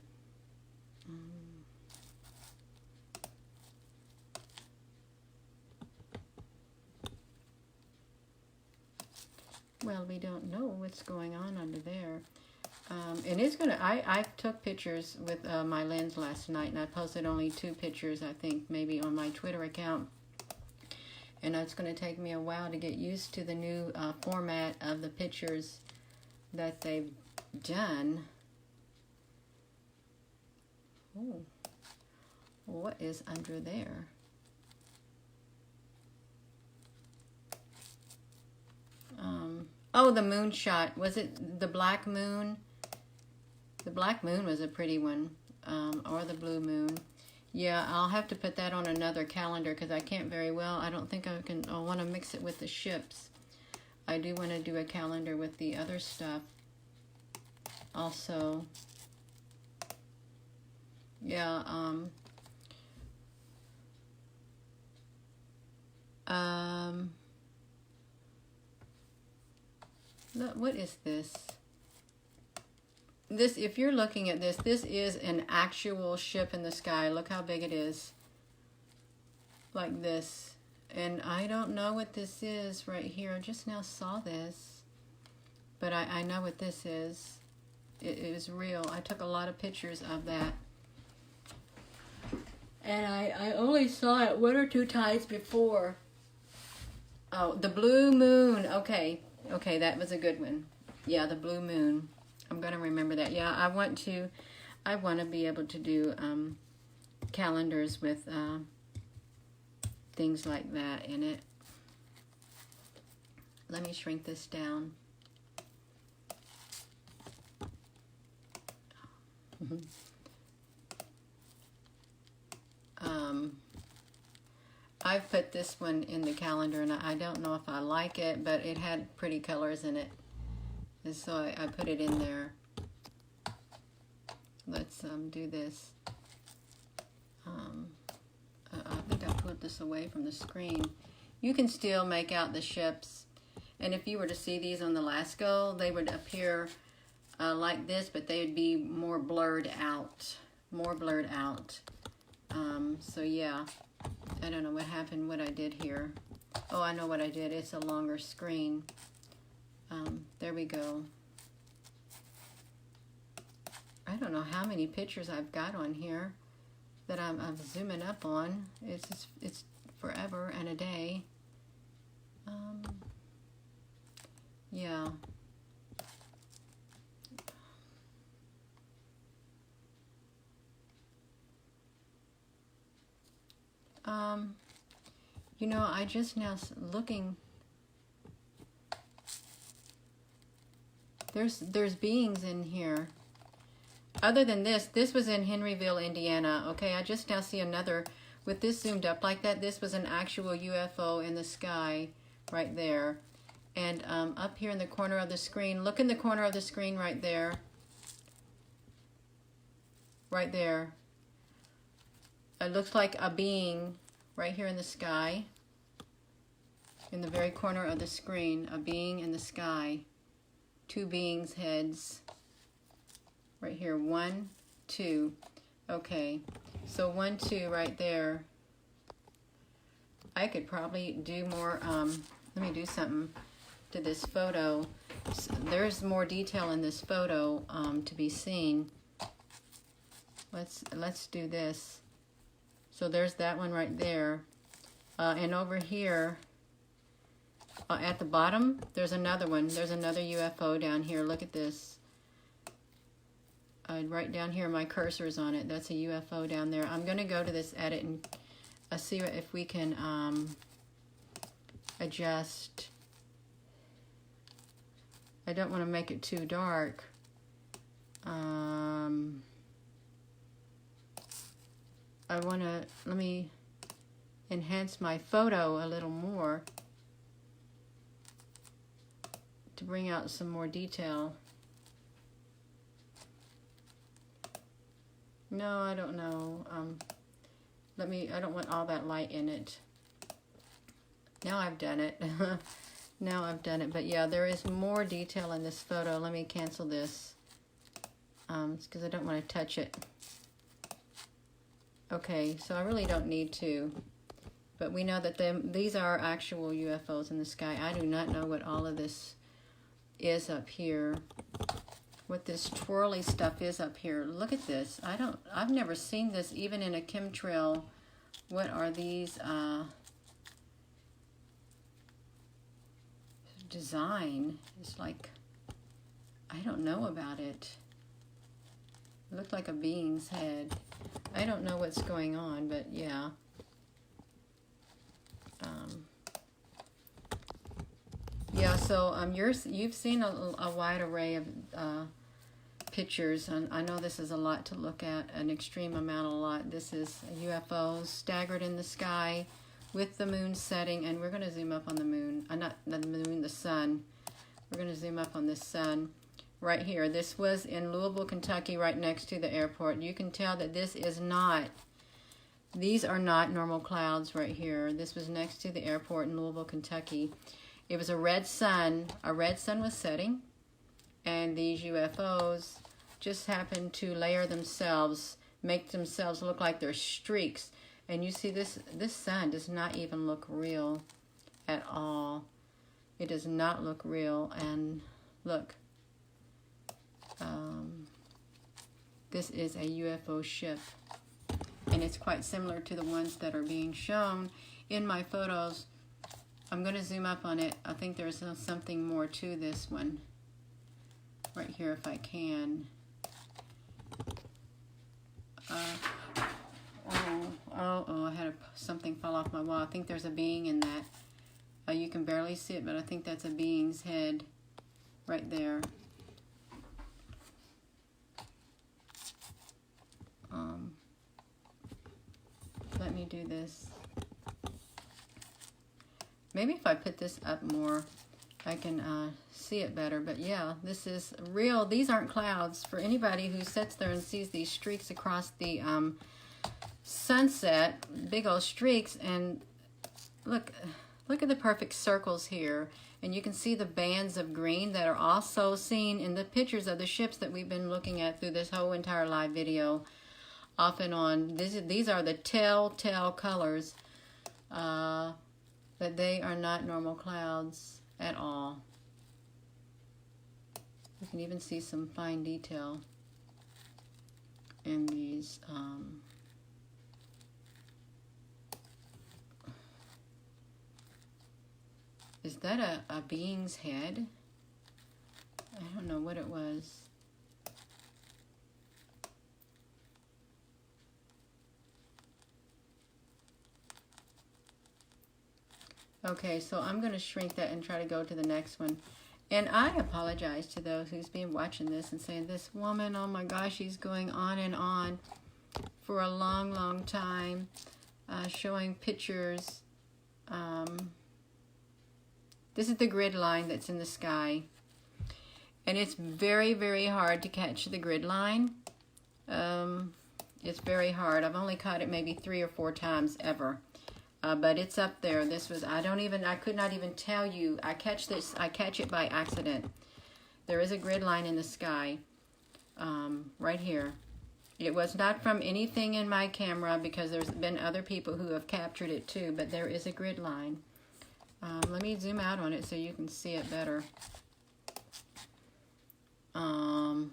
Well, we don't know what's going on under there. And it's gonna. I took pictures with my lens last night, and I posted only 2 pictures, I think, maybe on my Twitter account. And it's going to take me a while to get used to the new format of the pictures that they've done. Oh, what is under there? Oh, the moon shot. Was it the black moon? The black moon was a pretty one, or the blue moon. Yeah, I'll have to put that on another calendar because I can't very well. I don't think I can. I want to mix it with the ships. I do want to do a calendar with the other stuff also. Yeah, look, what is this? This, if you're looking at this, this is an actual ship in the sky. Look how big it is. Like this. And I don't know what this is right here. I just now saw this. But I know what this is. It is real. I took a lot of pictures of that. And I only saw it 1 or 2 times before. Oh, the blue moon. Okay. Okay, that was a good one. Yeah, the blue moon. I'm going to remember that. Yeah, I want to be able to do calendars with things like that in it. Let me shrink this down. I've put this one in the calendar, and I don't know if I like it, but it had pretty colors in it. And so I put it in there. Let's do this. I think I put this away from the screen. You can still make out the ships. And if you were to see these on the Lasco, they would appear like this, but they would be more blurred out. More blurred out. So yeah, I don't know what happened, what I did here. Oh, I know what I did. It's a longer screen. There we go. I don't know how many pictures I've got on here that I'm zooming up on. It's forever and a day. Yeah. You know, I just now looking. There's beings in here. Other than this was in Henryville, Indiana. Okay, I just now see another with this zoomed up like that. This was an actual UFO in the sky right there. And up here in the corner of the screen, look in the corner of the screen right there. Right there. It looks like a being right here in the sky. In the very corner of the screen, a being in the sky. Two beings' heads. Right here, 1, 2. Okay, so 1, 2 right there. I could probably do more, let me do something to this photo. So there's more detail in this photo to be seen. Let's do this. So there's that one right there. And over here, at the bottom, there's another one. There's another UFO down here. Look at this. Right down here, my cursor's on it. That's a UFO down there. I'm going to go to this edit and see if we can adjust. I don't want to make it too dark. Let me enhance my photo a little more to bring out some more detail. No, I don't know. I don't want all that light in it. Now I've done it. Now I've done it. But yeah, there is more detail in this photo. Let me cancel this. It's because I don't want to touch it. Okay, so I really don't need to. But we know that these are actual UFOs in the sky. I do not know what all of this is up here. What this twirly stuff is up here. Look at this. I've never seen this even in a chemtrail. What are these design? It's like, I don't know about it. It looked like a being's head. I don't know what's going on, but yeah. Yeah, so you've seen a wide array of pictures, and I know this is a lot to look at, an extreme amount, a lot. This is UFOs staggered in the sky with the moon setting, and we're going to zoom up on the moon. Not the moon, the sun. We're going to zoom up on this sun right here. This was in Louisville, Kentucky, right next to the airport. You can tell that these are not normal clouds right here. This was next to the airport in Louisville, Kentucky. It was a red sun. A red sun was setting, and these UFOs just happened to layer themselves, make themselves look like they're streaks. And you see this sun does not even look real at all. It does not look real. And look, this is a UFO ship, and it's quite similar to the ones that are being shown in my photos. I'm going to zoom up on it. I think there's something more to this one right here if I can. I had something fall off my wall. I think there's a being in that. You can barely see it, but I think that's a being's head right there. Let me do this. Maybe if I put this up more, I can see it better. But yeah, this is real. These aren't clouds. For anybody who sits there and sees these streaks across the sunset, big old streaks, and look at the perfect circles here. And you can see the bands of green that are also seen in the pictures of the ships that we've been looking at through this whole entire live video, off and on. These are the telltale colors. But they are not normal clouds at all. You can even see some fine detail. in these is that a being's head? I don't know what it was. Okay, so I'm going to shrink that and try to go to the next one. And I apologize to those who's been watching this and saying, this woman, oh my gosh, she's going on and on for a long, long time, showing pictures. This is the grid line that's in the sky. And it's very, very hard to catch the grid line. It's very hard. I've only caught it maybe 3 or 4 times ever. But it's up there. This was, I could not even tell you. I catch it by accident. There is a grid line in the sky, right here. It was not from anything in my camera because there's been other people who have captured it too, but there is a grid line. Let me zoom out on it so you can see it better. And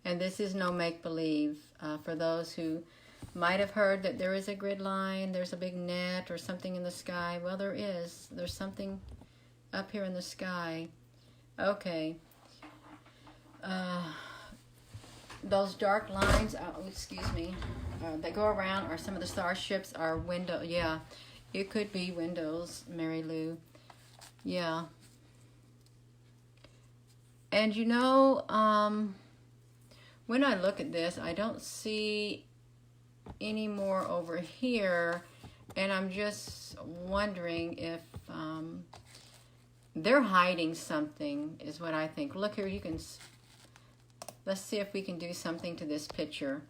this is no make-believe. For those who might have heard that there is a grid line, there's a big net or something in the sky. Well, there is. There's something up here in the sky. Okay. Those dark lines, excuse me, that go around are some of the starships are window. Yeah, it could be windows, Mary Lou. Yeah. And you know, when I look at this, I don't see any more over here, and I'm just wondering if they're hiding something, is what I think. Look here, you can, let's see if we can do something to this picture.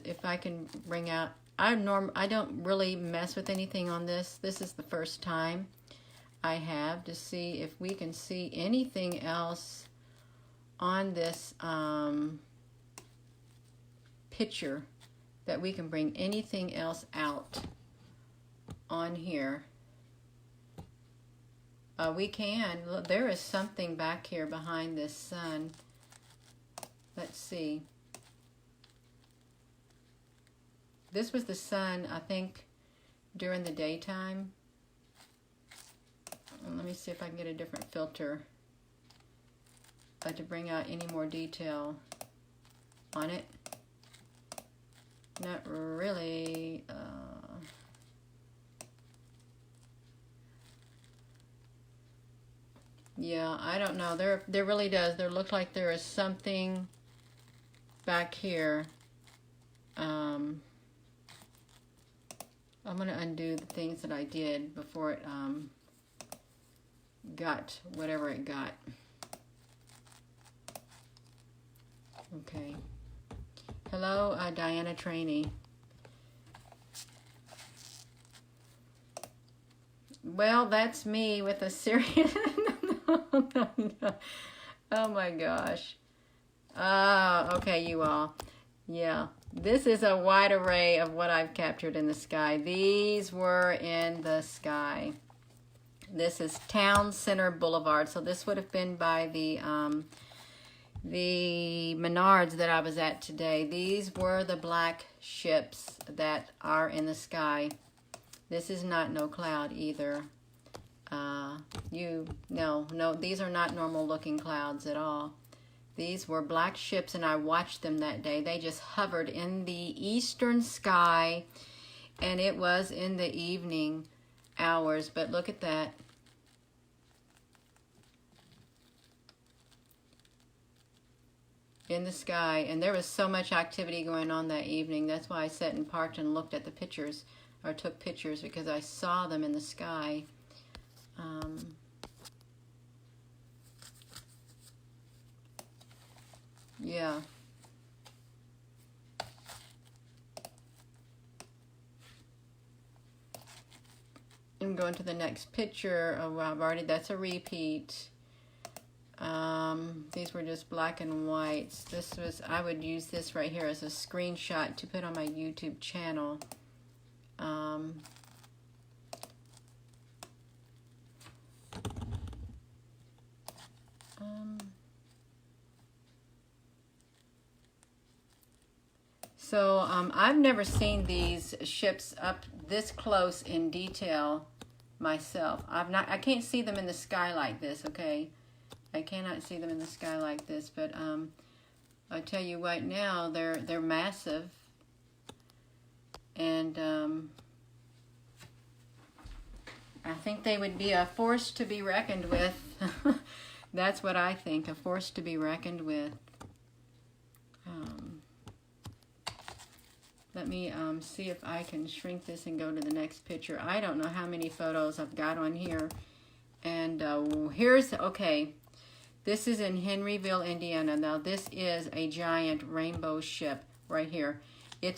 If I can bring out, I don't really mess with anything on this. This is the first time I have to see if we can see anything else on this picture, that we can bring anything else out on here. We can. Look, there is something back here behind this sun. Let's see. This was the sun, I think, during the daytime. Let me see if I can get a different filter to bring out any more detail on it. Not really. Yeah, I don't know. There really does. There looks like there is something back here. I'm going to undo the things that I did before it got whatever it got. Okay. Hello, Diana Trainee. Well, that's me with a serious... no. Oh my gosh. Okay, you all. Yeah. This is a wide array of what I've captured in the sky. These were in the sky. This is Town Center Boulevard. So this would have been by the Menards that I was at today. These were the black ships that are in the sky. This is not no cloud either. No, these are not normal looking clouds at all. These were black ships, and I watched them that day. They just hovered in the eastern sky, and it was in the evening hours. But look at that. In the sky, and there was so much activity going on that evening. That's why I sat and parked and looked at the pictures, or took pictures, because I saw them in the sky. Yeah. I'm going to the next picture. Oh, I've already, that's a repeat. These were just black and whites. This was, I would use this right here as a screenshot to put on my YouTube channel. So I've never seen these ships up this close in detail myself. I can't see them in the sky like this, okay? I cannot see them in the sky like this, but I tell you right now, they're massive, and I think they would be a force to be reckoned with. That's what I think, a force to be reckoned with. Let me see if I can shrink this and go to the next picture. I don't know how many photos I've got on here. And okay, this is in Henryville, Indiana. Now this is a giant rainbow ship right here. I'm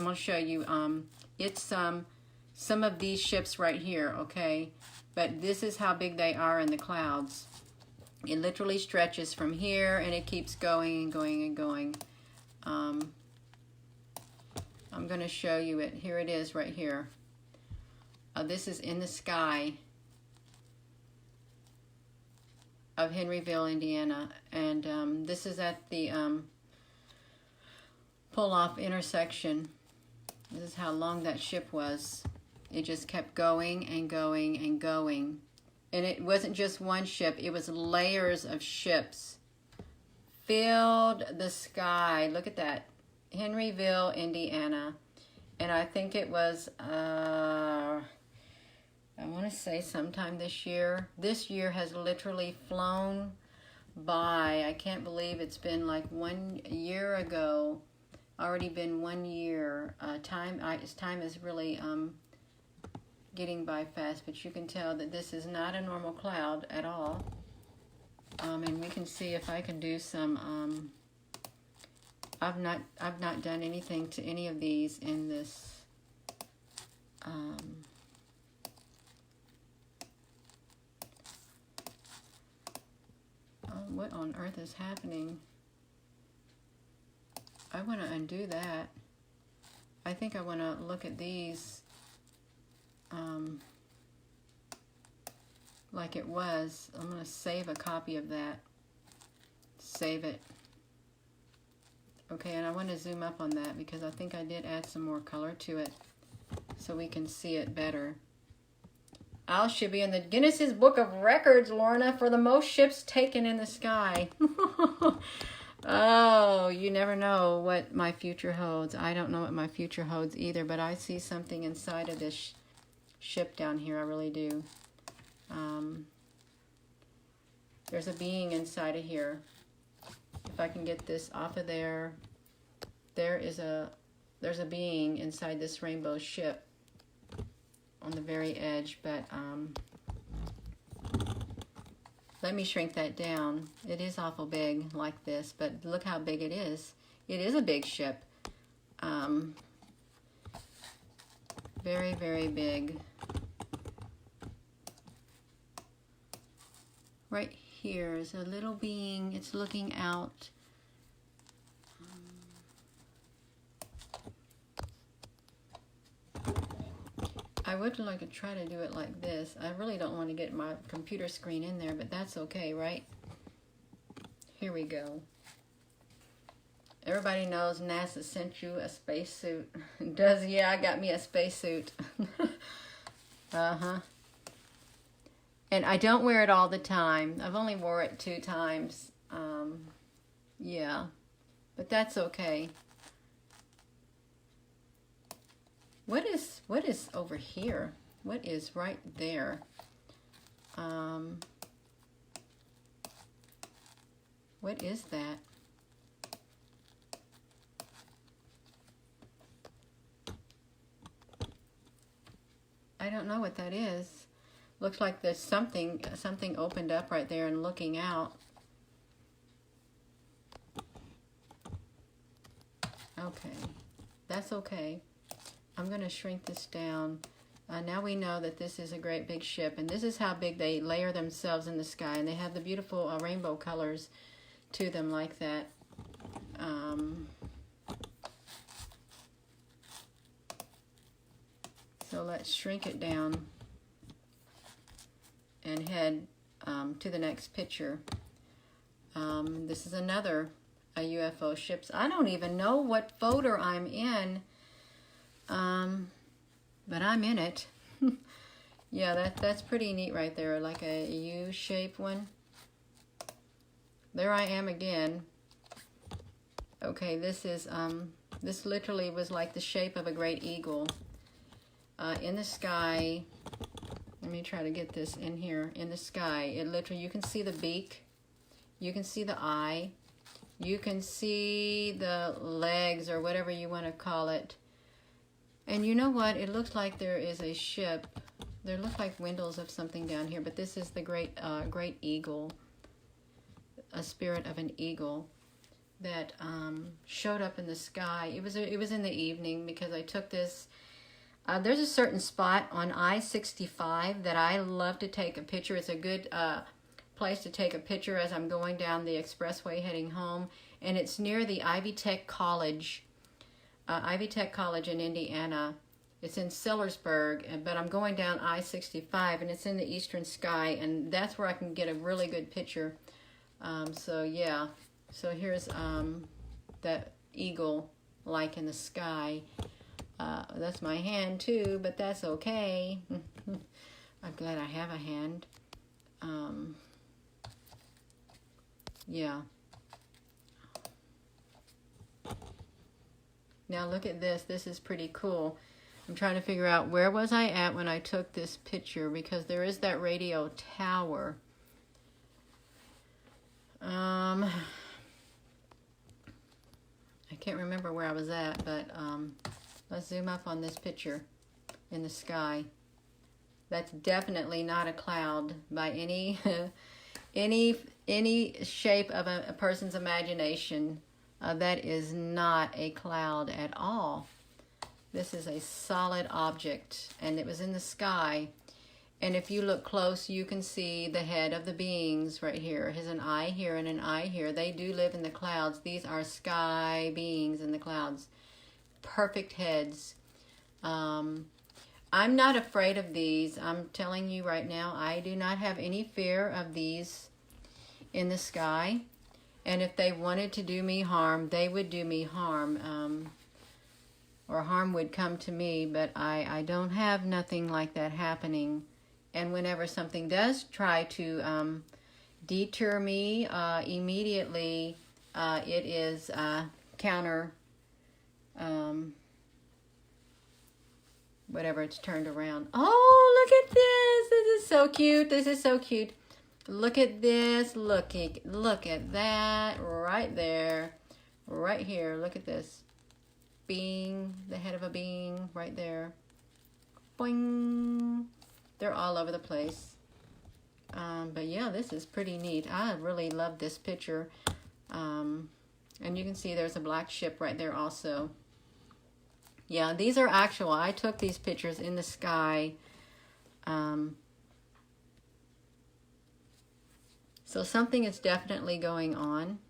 going to show you, it's some of these ships right here, okay? But this is how big they are in the clouds. It literally stretches from here and it keeps going and going and going. I'm going to show you it. Here it is right here. This is in the sky of Henryville, Indiana. And this is at the pull-off intersection. This is how long that ship was. It just kept going and going and going. And it wasn't just one ship. It was layers of ships. Filled the sky. Look at that. Henryville, Indiana. And I think it was, I want to say sometime this year. This year has literally flown by. I can't believe it's been like 1 year ago. Already been 1 year. Time is really getting by fast, but you can tell that this is not a normal cloud at all. And we can see if I can do some, I've not done anything to any of these in this what on earth is happening? I want to undo that. I think I want to look at these like it was. I'm going to save a copy of that. Save it. Okay, and I want to zoom up on that because I think I did add some more color to it so we can see it better. I should be in the Guinness's Book of Records, Lorna, for the most ships taken in the sky. Oh, you never know what my future holds. I don't know what my future holds either, but I see something inside of this ship down here. I really do. There's a being inside of here. If I can get this off of there, there's a being inside this rainbow ship on the very edge, but let me shrink that down. It is awful big like this, but look how big it is. It is a big ship. Very, very big. Right here is a little being. It's looking out. I would like to try to do it like this. I really don't want to get my computer screen in there, but that's okay, right? Here we go. Everybody knows NASA sent you a spacesuit. Does, yeah, I got me a spacesuit. Uh-huh. And I don't wear it all the time. I've only wore it 2 times. Yeah, but that's okay. What is over here? What is right there? What is that? I don't know what that is. Looks like there's something opened up right there and looking out. Okay, that's okay. I'm going to shrink this down. Now we know that this is a great big ship, and this is how big they layer themselves in the sky, and they have the beautiful rainbow colors to them like that. So let's shrink it down and head to the next picture. This is another UFO ships. I don't even know what folder I'm in, but I'm in it. Yeah, that's pretty neat right there, like a U-shaped one. There I am again. Okay, this is this literally was like the shape of a great eagle in the sky. Let me try to get this in here. In the sky, it literally, you can see the beak, you can see the eye, you can see the legs or whatever you want to call it. And you know what? It looks like there is a ship. There look like windows of something down here, but this is the great eagle, a spirit of an eagle that showed up in the sky. It was in the evening because I took this. There's a certain spot on I-65 that I love to take a picture. It's a good place to take a picture as I'm going down the expressway heading home, and it's near the Ivy Tech College. Ivy Tech College in Indiana. It's in Sellersburg, but I'm going down I-65, and it's in the eastern sky, and that's where I can get a really good picture. So yeah, so here's that eagle like in the sky. That's my hand too, but that's okay. I'm glad I have a hand. Yeah. Now look at this. This is pretty cool. I'm trying to figure out where was I at when I took this picture, because there is that radio tower. I can't remember where I was at, but let's zoom up on this picture in the sky. That's definitely not a cloud by any any shape of a person's imagination. That is not a cloud at all. This is a solid object, and it was in the sky. And if you look close, you can see the head of the beings right here. There's an eye here and an eye here. They do live in the clouds. These are sky beings in the clouds. Perfect heads. I'm not afraid of these. I'm telling you right now, I do not have any fear of these in the sky. And if they wanted to do me harm, they would do me harm. Or harm would come to me, but I don't have nothing like that happening. And whenever something does try to deter me, immediately it is counter, whatever, it's turned around. Oh, look at this. This is so cute. This is so cute. Look at this. Look at that right there. Right here. Look at this. Being, the head of a being right there. Boing. They're all over the place. But yeah, this is pretty neat. I really love this picture. And you can see there's a black ship right there also. Yeah, these are actual. I took these pictures in the sky. So something is definitely going on.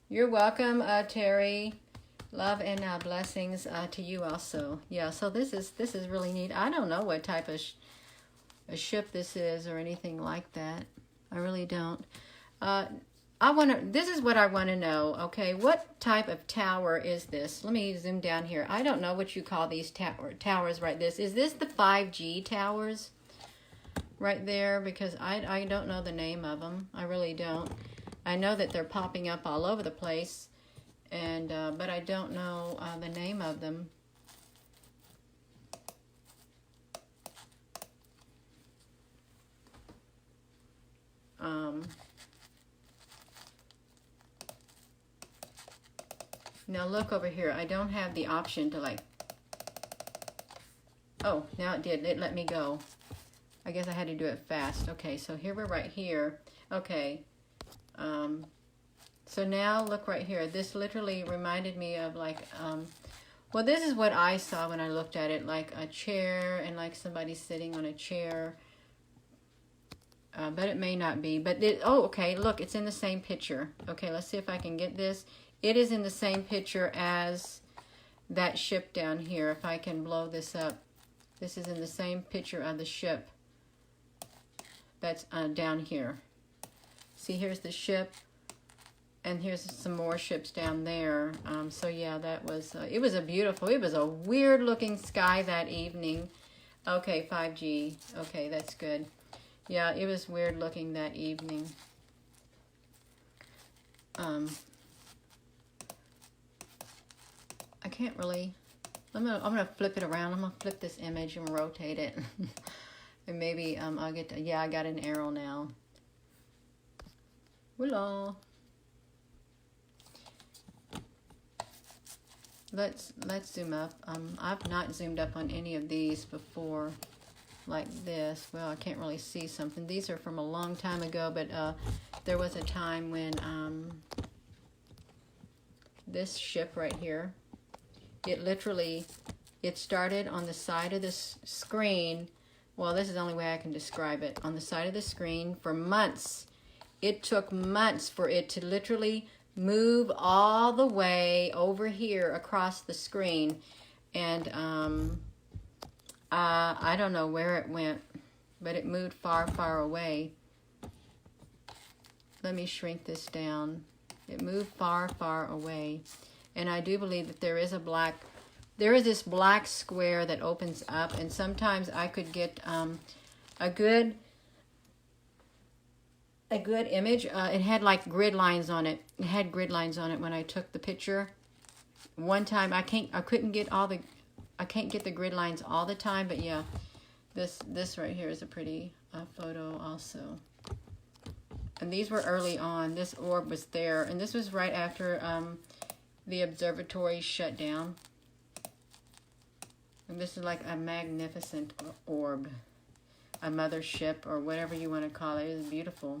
You're welcome, Terry. Love and blessings to you also. Yeah, so this is really neat. I don't know what type of a ship this is or anything like that. I really don't. This is what I want to know. Okay, what type of tower is this? Let me zoom down here. I don't know what you call these towers right this. Is this the 5G towers right there? Because I don't know the name of them. I really don't. I know that they're popping up all over the place, and but I don't know the name of them. Now look over here. I don't have the option to like... Oh, now it did. It let me go. I guess I had to do it fast. Okay, so here we're right here. Okay. So now look right here. This literally reminded me of like... well, this is what I saw when I looked at it. Like a chair and like somebody sitting on a chair. But it may not be. But oh, okay. Look, it's in the same picture. Okay, let's see if I can get this. It is in the same picture as that ship down here. If I can blow this up. This is in the same picture of the ship that's down here. See, here's the ship, and here's some more ships down there. So yeah, that was, it was a weird looking sky that evening. Okay, 5G. Okay, that's good. Yeah, it was weird looking that evening. I can't really, I'm gonna flip it around. I'm gonna flip this image and rotate it. And maybe I'll get to, yeah, I got an arrow now. Voila. Let's zoom up. I've not zoomed up on any of these before like this. Well, I can't really see something. These are from a long time ago, but there was a time when this ship right here, it started on the side of this screen. Well, this is the only way I can describe it. On the side of the screen for months. It took months for it to literally move all the way over here across the screen. And I don't know where it went, but it moved far, far away. Let me shrink this down. It moved far, far away. And I do believe that there is this black square that opens up, and sometimes I could get a good image. It had like grid lines on it. It had grid lines on it when I took the picture. One time I can't get the grid lines all the time, but yeah, this right here is a pretty photo also. And these were early on. This orb was there, and this was right after the observatory shut down. And this is like a magnificent orb, a mothership, or whatever you want to call it. It is beautiful,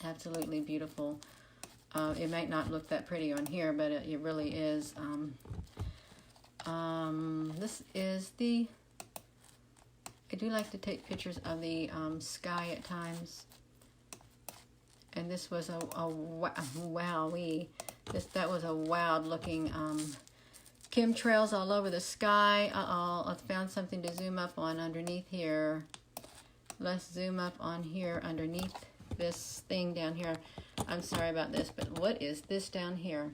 absolutely beautiful. It might not look that pretty on here, but it really is. This is the, I do like to take pictures of the sky at times. And this was a wowee. That was a wild looking chemtrails all over the sky. I found something to zoom up on underneath here. Let's zoom up on here underneath this thing down here. I'm sorry about this, but what is this down here?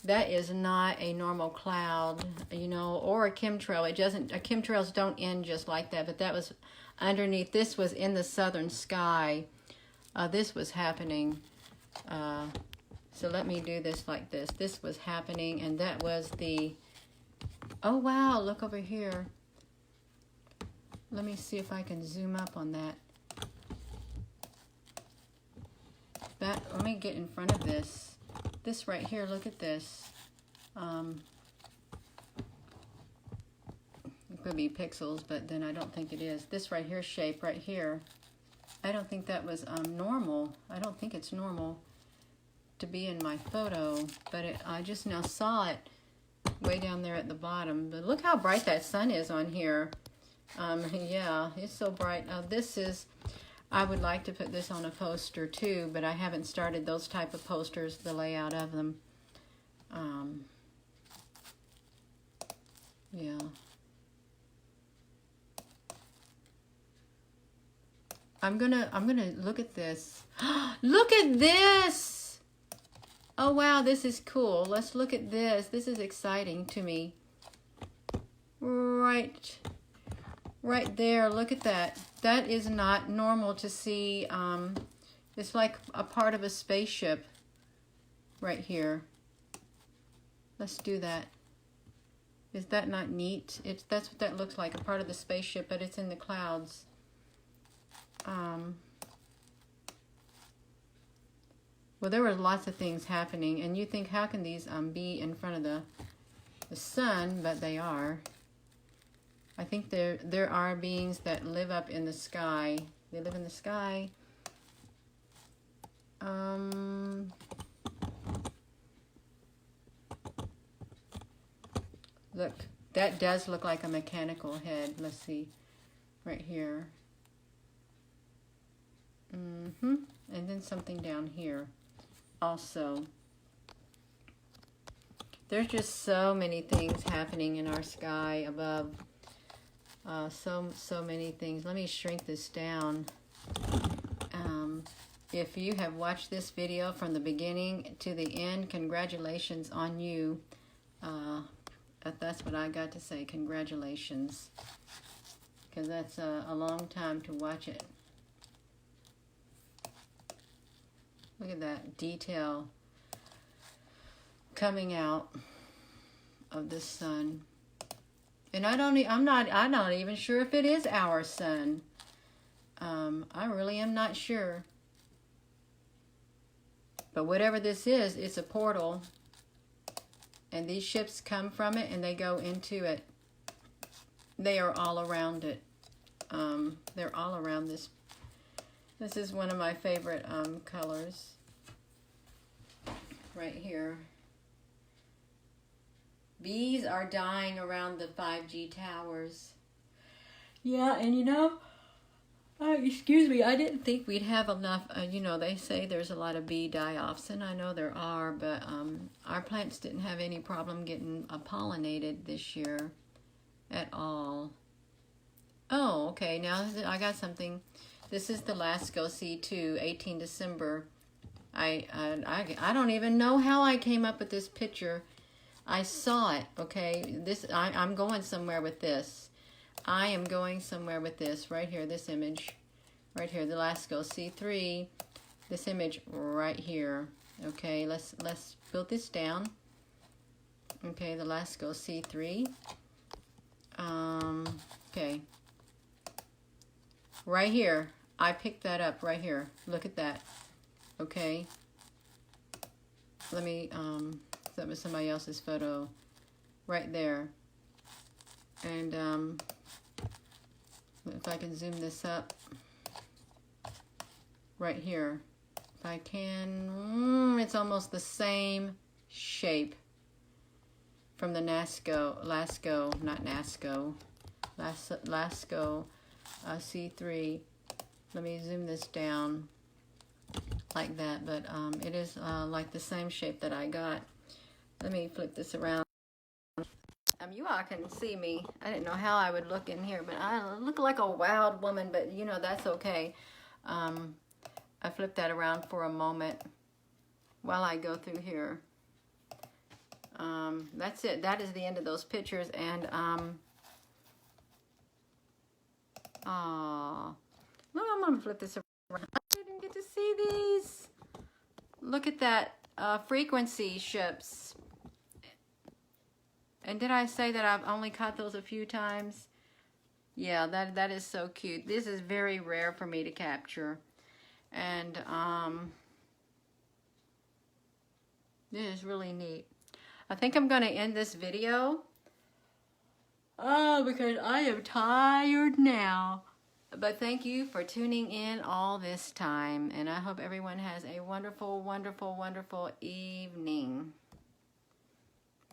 That is not a normal cloud, you know, or a chemtrail. Chemtrails don't end just like that, but that was underneath. This was in the southern sky. This was happening. So let me do this like this. This was happening, and that was the, oh wow, look over here. Let me see if I can zoom up on that. Let me get in front of this. This right here, look at this. It could be pixels, but then I don't think it is. This right here, shape right here. I don't think that was normal. I don't think it's normal to be in my photo, but I just now saw it way down there at the bottom. But look how bright that sun is on here. Yeah, it's so bright. This is, I would like to put this on a poster too, but I haven't started those type of posters, the layout of them. Yeah. I'm gonna look at this. Look at this! Oh wow, this is cool. Let's look at this. This is exciting to me. Right there, look at that. That is not normal to see. It's like a part of a spaceship right here. Let's do that. Is that not neat? That's what that looks like, a part of the spaceship, but it's in the clouds. Well, there were lots of things happening, and you think, how can these be in front of the sun? But they are. I think there are beings that live up in the sky. They live in the sky. Look, that does look like a mechanical head. Let's see, right here. And then something down here also. There's just so many things happening in our sky above. So many things. Let me shrink this down. If you have watched this video from the beginning to the end, congratulations on you. That's what I got to say, congratulations. Because that's a long time to watch it. Look at that detail coming out of the sun. And I'm not even sure if it is our sun. I really am not sure. But whatever this is, it's a portal. And these ships come from it and they go into it. They are all around it. They're all around this. This is one of my favorite colors. Right here. Bees are dying around the 5G towers. Yeah, and you know, excuse me, I didn't think we'd have enough. You know, they say there's a lot of bee die-offs, and I know there are, but our plants didn't have any problem getting pollinated this year at all. Oh, okay, now I got something. This is the Lasco C2, 18 December. I don't even know how I came up with this picture. I saw it, okay? I'm going somewhere with this. I am going somewhere with this right here, this image. Right here, the Lasco C3. This image right here. Okay, let's build this down. Okay, the Lasco C3. Okay. Right here. I picked that up right here. Look at that. Okay. Let me that was somebody else's photo right there. And if I can zoom this up right here. If I can, it's almost the same shape from the Lasco C3. Let me zoom this down like that, but it is like the same shape that I got. Let me flip this around. You all can see me. I didn't know how I would look in here, but I look like a wild woman, but you know, that's okay. I flipped that around for a moment while I go through here. That's it. That is the end of those pictures, and look, I'm gonna flip this around. I didn't get to see these. Look at that frequency ships. And did I say that I've only caught those a few times? Yeah, that is so cute. This is very rare for me to capture. And this is really neat. I think I'm going to end this video. Oh, because I am tired now. But thank you for tuning in all this time. And I hope everyone has a wonderful, wonderful, wonderful evening.